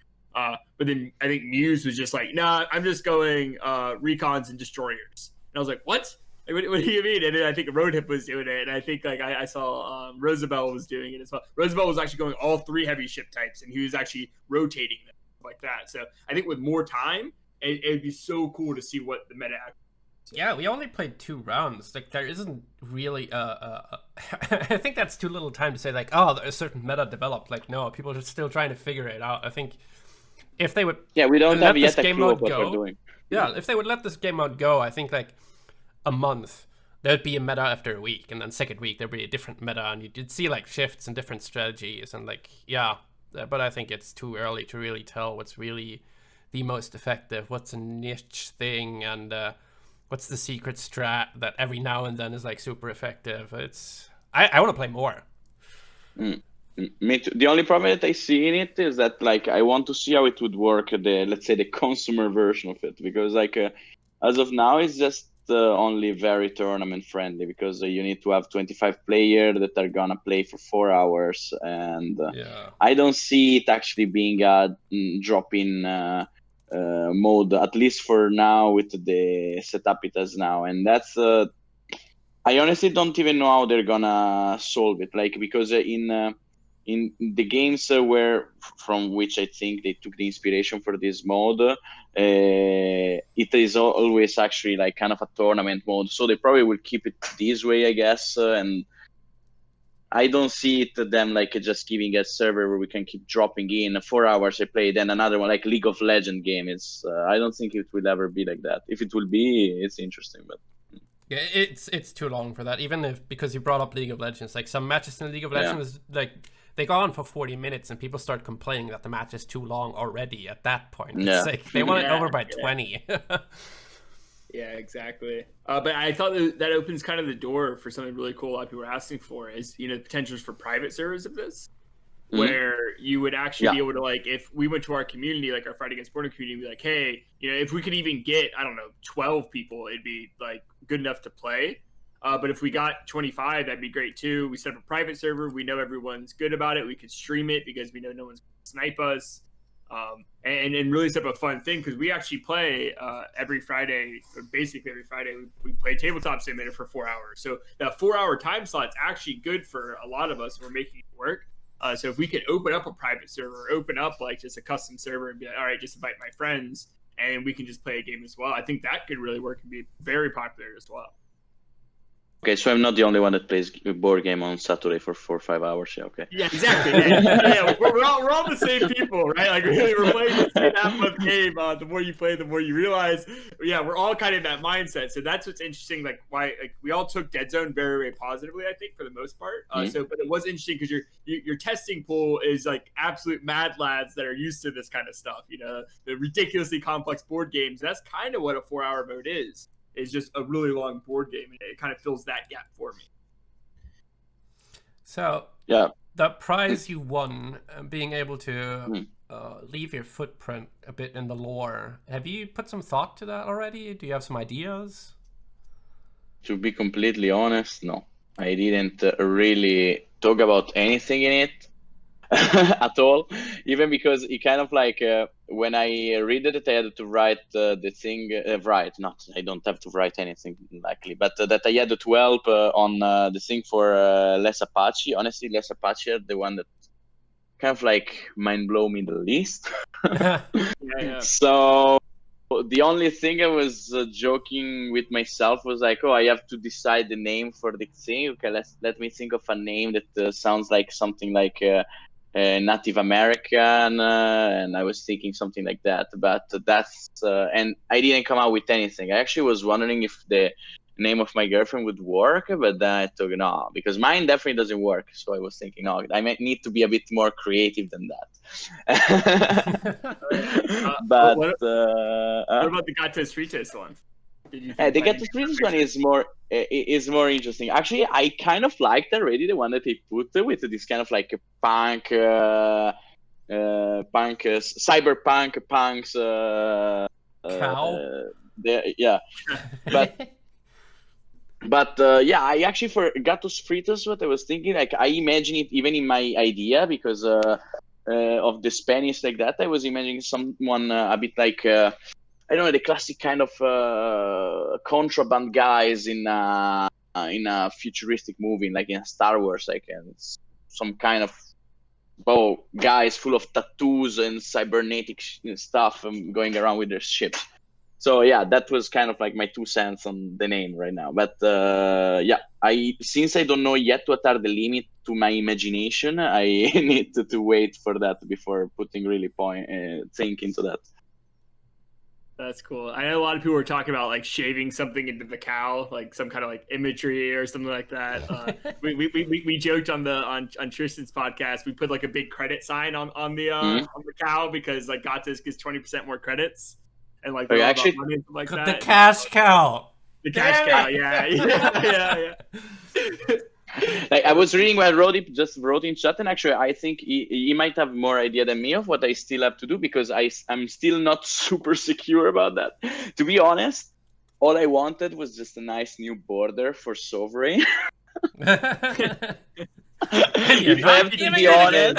But then I think Muse was just like, nah, I'm just going recons and destroyers. And I was like, what? Like, what do you mean? And then I think Roadhip was doing it. And I think like I saw Rosabelle was doing it as well. Rosabelle was actually going all 3 heavy ship types, and he was actually rotating them like that. So I think with more time, it'd be so cool to see what the meta actually. Yeah, we only played 2 rounds. Like there isn't really I think that's too little time to say like, oh, a certain meta developed. Like no, people are still trying to figure it out. I think if they would we don't have yet a game clue mode what go, we're doing. Yeah, if they would let this game mode go, I think like a month there'd be a meta after a week, and then second week there'd be a different meta, and you'd see like shifts and different strategies, and like but I think it's too early to really tell what's really the most effective, what's a niche thing, and what's the secret strat that every now and then is like super effective. I want to play more. Me too. The only problem that I see in it is that like I want to see how it would work, let's say the consumer version of it, because like as of now it's just only very tournament friendly, because you need to have 25 players that are gonna play for 4 hours, and I don't see it actually being a drop-in mode, at least for now with the setup it has now. And that's I honestly don't even know how they're gonna solve it, like because in the games from which I think they took the inspiration for this mode, it is always actually like kind of a tournament mode, so they probably will keep it this way, I guess, and I don't see it them like just giving a server where we can keep dropping in 4 hours I play, then another one like League of Legends game. It's I don't think it will ever be like that. If it will be, it's interesting, but yeah, it's too long for that. Even if, because you brought up League of Legends, like some matches in League of Legends, like they go on for 40 minutes and people start complaining that the match is too long already at that point. It's like they want it over by 20. Yeah, exactly. But I thought that opens kind of the door for something really cool a lot of people are asking for is, potentials for private servers of this, where you would actually be able to, like, if we went to our community, like our Fight Against Boredom community, be like, hey, if we could even get, 12 people, it'd be like good enough to play. But if we got 25, that'd be great too. We set up a private server. We know everyone's good about it. We could stream it because we know no one's going to snipe us. And really set up a fun thing, because we actually play every Friday, or basically every Friday, we play Tabletop Simulator for 4 hours. So that 4-hour time slot's actually good for a lot of us. We're making it work. So if we could open up a private server, open up like just a custom server and be like, all right, just invite my friends and we can just play a game as well. I think that could really work and be very popular as well. Okay, so I'm not the only one that plays a board game on Saturday for 4 or 5 hours. Yeah, okay. Yeah, exactly. Yeah. We're all the same people, right? Like really, we're playing the same half-month game. The more you play, the more you realize. Yeah, we're all kind of in that mindset. So that's what's interesting. Like why we all took Deadzone very, very positively, I think, for the most part. But it was interesting because your testing pool is like absolute mad lads that are used to this kind of stuff. The ridiculously complex board games. That's kind of what a 4-hour mode is. It's just a really long board game, and it kind of fills that gap for me. So, the prize you won, being able to leave your footprint a bit in the lore, have you put some thought to that already? Do you have some ideas? To be completely honest, no. I didn't really talk about anything in it at all, even because it kind of like when I read it, I had to write the thing. I don't have to write anything likely, but that I had to help on the thing for Less Apache. Honestly, Less Apache are the one that kind of like mind blow me the least. Yeah. So the only thing I was joking with myself was like, oh, I have to decide the name for the thing. Okay, let me think of a name that sounds like something like Native American, and I was thinking something like that. But that's and I didn't come out with anything. I actually was wondering if the name of my girlfriend would work, but then I thought no, because mine definitely doesn't work. So I was thinking, no, I might need to be a bit more creative than that. But what about the Gatos Fritos one? Did you the Get to Streets one is more interesting. Actually, I kind of liked already the one that they put with this kind of like a punk, cyberpunk punks. Cow. Yeah, but yeah, I actually for Gatos Fritos, what I was thinking, like I imagine it even in my idea because of the Spanish like that. I was imagining someone a bit like. I don't know, the classic kind of contraband guys in a futuristic movie, like in Star Wars, like some kind of guys full of tattoos and cybernetic stuff going around with their ships. So yeah, that was kind of like my 2 cents on the name right now. But yeah, since I don't know yet what are the limit to my imagination, I need to wait for that before putting really think into that. That's cool. I know a lot of people were talking about like shaving something into the cow, like some kind of like imagery or something like that. We joked on Tristan's podcast. We put like a big credit sign on the cow because like Gatos gets 20% more credits, and like actually money and stuff like that. The cash cow. The cash cow, yeah. Like I was reading what Rodi just wrote in chat, and actually I think he might have more idea than me of what I still have to do because I'm still not super secure about that. To be honest, all I wanted was just a nice new border for Sovereign. If I have to be honest,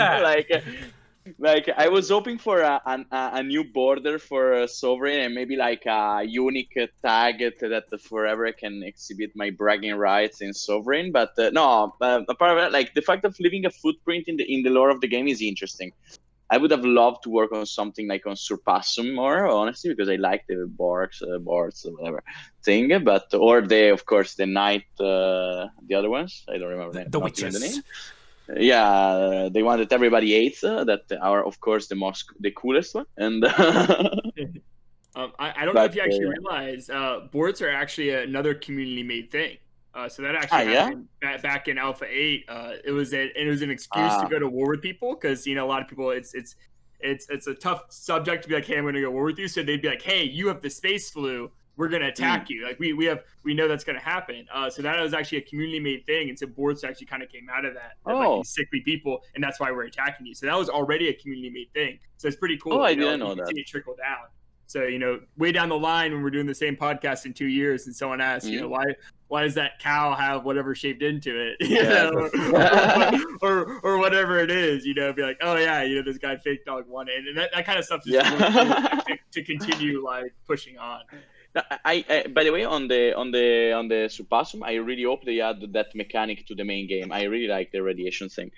like I was hoping for a new border for Sovereign and maybe like a unique tag that forever I can exhibit my bragging rights in Sovereign. But no, apart of that, like the fact of leaving a footprint in the lore of the game is interesting. I would have loved to work on something like on Surpassum more, honestly, because I like the boards, whatever thing. But or of course the Knight, the other ones. I don't remember the witches. The name. Yeah, the one that everybody hates, that are of course the coolest one. And I don't know if you actually realize boards are actually another community-made thing. So that actually happened back in Alpha 8. It was an excuse to go to war with people because a lot of people it's a tough subject to be like, hey, I'm going to go war with you. So they'd be like, hey, you have the space flu. We're going to attack you. Like we know that's going to happen. So that was actually a community made thing. And so boards actually kind of came out of that. Like these sickly people. And that's why we're attacking you. So that was already a community made thing. So it's pretty cool. I didn't know that. See it trickle down. So, way down the line when we're doing the same podcast in 2 years and someone asks, why does that cow have whatever shaved into it? Or whatever it is, be like, oh yeah, this guy Fakedog won it. And that kind of stuff is really cool to continue like pushing on. I by the way, on the Surpassum, I really hope they add that mechanic to the main game. I really like the radiation thing.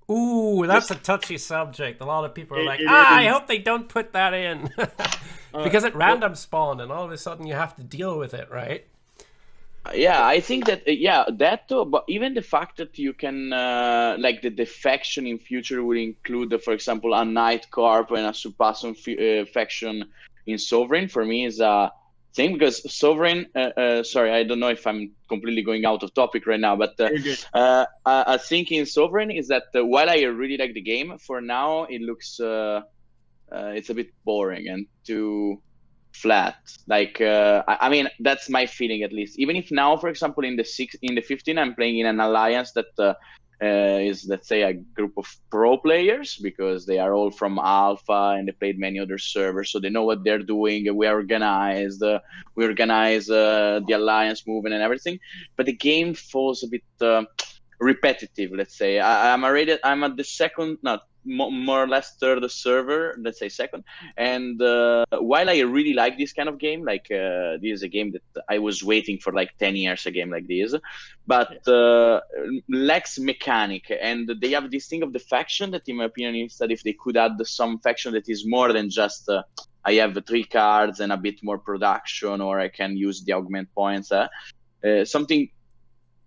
Ooh, that's a touchy subject. A lot of people are like, I hope they don't put that in. Because it random spawned and all of a sudden you have to deal with it, right? Yeah, I think that, that too, but even the fact that you can, like the faction in future will include, for example, a Knight Corp and a Surpassum faction in Sovereign, for me is a thing, because Sovereign, sorry, I don't know if I'm completely going out of topic right now, but I think in Sovereign is that while I really like the game, for now it looks, it's a bit boring and too flat. Like, I mean, that's my feeling at least. Even if now, for example, in the 15, I'm playing in an alliance that is, let's say, a group of pro players, because they are all from Alpha and they played many other servers, so they know what they're doing. We organize the alliance movement and everything, but the game falls a bit repetitive. Let's say I'm at the second, not more or less third server, let's say second. And while I really like this kind of game, like this is a game that I was waiting for like 10 years, a game like this, but lacks mechanic. And they have this thing of the faction that, in my opinion, instead, if they could add some faction that is more than just I have 3 cards and a bit more production, or I can use the augment points, something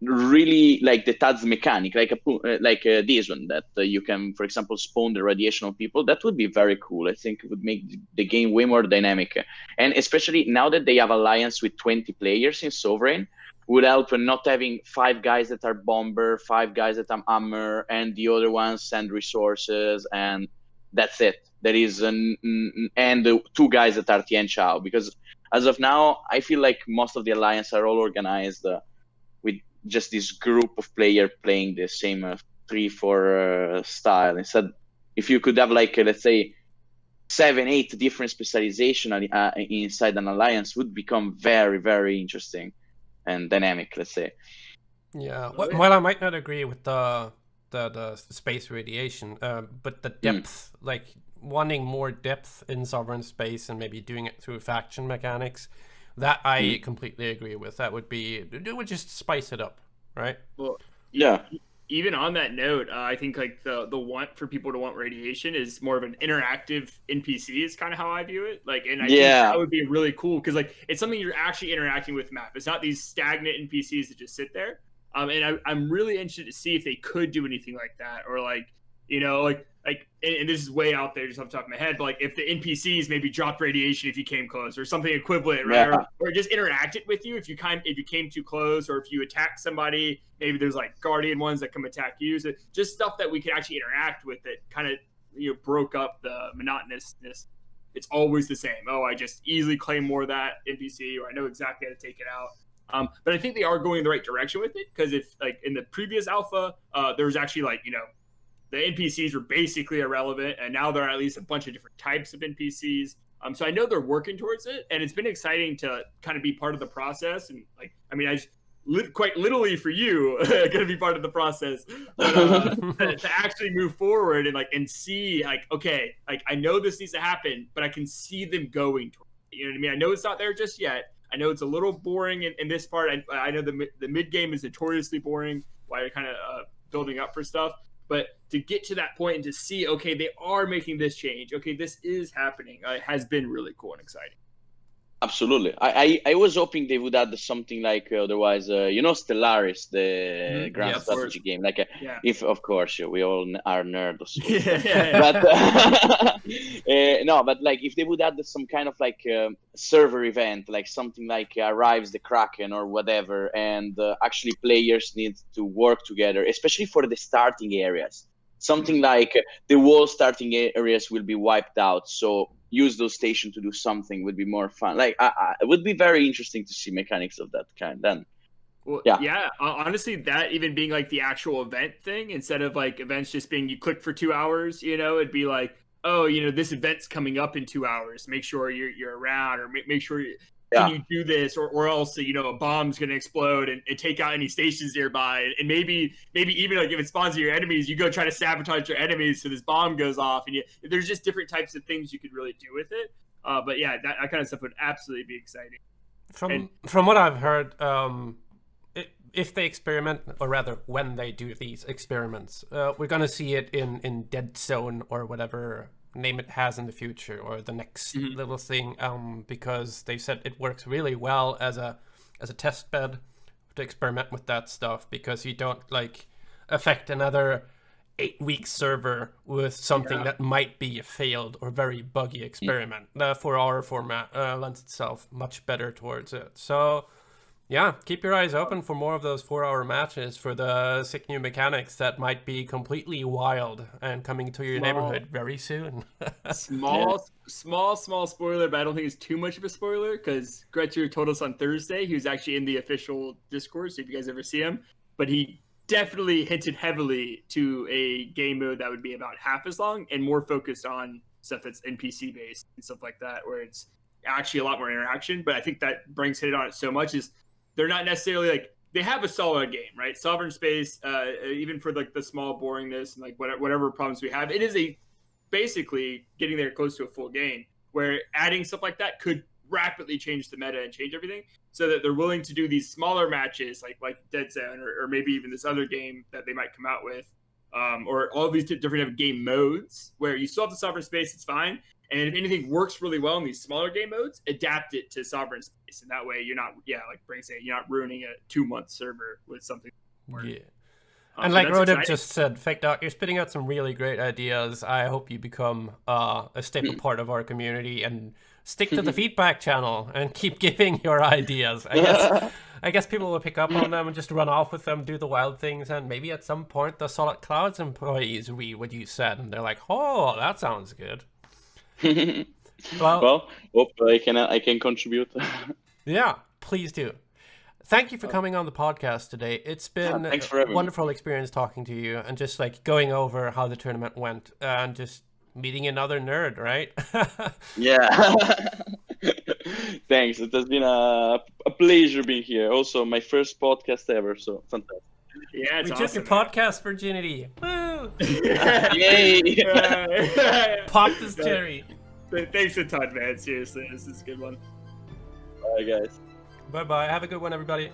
really like the TADS mechanic, like this one, that you can, for example, spawn the radiation on people. That would be very cool. I think it would make the game way more dynamic, and especially now that they have alliance with 20 players in Sovereign, would help not having 5 guys that are bomber, 5 guys that are hammer, and the other ones send resources, and that's it. There is and 2 guys that are Tien Chao, because as of now, I feel like most of the alliance are all organized with just this group of players playing the same 3-4 style. Instead, if you could have like let's say 7-8 different specialization inside an alliance, would become very, very interesting and dynamic, let's say. Yeah. Well, I might not agree with the space radiation, but the depth, like wanting more depth in sovereign space and maybe doing it through faction mechanics, that I completely agree with. That would be, it would just spice it up, right? Well, yeah. Even on that note, I think like the want for people to want radiation is more of an interactive NPC is kind of how I view it. Like, and I think that would be really cool because like it's something you're actually interacting with map. It's not these stagnant NPCs that just sit there. And I'm really interested to see if they could do anything like that, or like, you know, like, and this is way out there just off the top of my head, but like if the NPCs maybe dropped radiation if you came close, or something equivalent, right? Yeah. Or just interacted with you if you came too close, or if you attacked somebody, maybe there's like guardian ones that come attack you. So just stuff that we could actually interact with that kind of, you know, broke up the monotonousness. It's always the same. Oh, I just easily claim more of that NPC, or I know exactly how to take it out. But I think they are going in the right direction with it, because if like in the previous alpha, there was actually like, you know, the NPCs were basically irrelevant, and now there are at least a bunch of different types of NPCs. So I know they're working towards it, and it's been exciting to kind of be part of the process. And like, I mean, I just quite literally for you, going to be part of the process, but to actually move forward and like and see like, okay, like I know this needs to happen, but I can see them going towards it. You know what I mean? I know it's not there just yet. I know it's a little boring in this part. I know the mid game is notoriously boring while you're kind of building up for stuff. But to get to that point and to see, okay, they are making this change. Okay, this is happening. Has been really cool and exciting. Absolutely. I was hoping they would add something like otherwise, you know, Stellaris, the grand strategy game. Like, if of course we all are nerds. But no, but like if they would add some kind of like server event, like something like Arrives the Kraken or whatever, and actually players need to work together, especially for the starting areas. Something like the whole starting areas will be wiped out, so use those stations to do something would be more fun. Like it would be very interesting to see mechanics of that kind then. Well, honestly, that even being like the actual event thing, instead of like events just being you click for 2 hours, you know, it'd be like, oh, you know, this event's coming up in 2 hours, make sure you're around, or make sure can you do this, or else, you know, a bomb's going to explode and take out any stations nearby. And maybe even like if it spawns your enemies, you go try to sabotage your enemies so this bomb goes off. And there's just different types of things you could really do with it. But yeah, that kind of stuff would absolutely be exciting. From what I've heard, if they experiment, or rather when they do these experiments, we're going to see it in Deadzone or whatever name it has in the future, or the next little thing, because they said it works really well as a test bed to experiment with that stuff, because you don't like affect another 8-week server with something that might be a failed or very buggy experiment. The 4-hour format lends itself much better towards it. So yeah, keep your eyes open for more of those 4-hour matches for the sick new mechanics that might be completely wild and coming to your neighborhood very soon. small spoiler, but I don't think it's too much of a spoiler, because Gretcher told us on Thursday he was actually in the official Discord, so if you guys ever see him, but he definitely hinted heavily to a game mode that would be about half as long and more focused on stuff that's NPC based and stuff like that, where it's actually a lot more interaction. But I think that Branx hit it on it so much is they're not necessarily like they have a solid game, right? Sovereign Space, even for like the small boringness and like whatever problems we have, it is basically getting there close to a full game. Where adding stuff like that could rapidly change the meta and change everything, so that they're willing to do these smaller matches like Deadzone or maybe even this other game that they might come out with, or all these different game modes where you still have the Sovereign Space, it's fine. And if anything works really well in these smaller game modes, adapt it to Sovereign Space. And that way you're not, like Brink saying, you're not ruining a 2-month server with something. Yeah. And like Boredom just said, Fakedog, you're spitting out some really great ideas. I hope you become a staple part of our community and stick to the feedback channel and keep giving your ideas. I guess people will pick up on them and just run off with them, do the wild things, and maybe at some point the Solid Clouds employees read what you said and they're like, oh, that sounds good. Well, hope I can contribute. Yeah, please do. Thank you for coming on the podcast today. It's been a wonderful experience talking to you and just like going over how the tournament went and just meeting another nerd, right? Yeah. Thanks. It has been a pleasure being here. Also, my first podcast ever, so fantastic. Yeah, we took your podcast virginity. Woo! Yay! Pop this cherry. Thanks a ton, man. Seriously, this is a good one. Bye, guys. Bye-bye. Have a good one, everybody.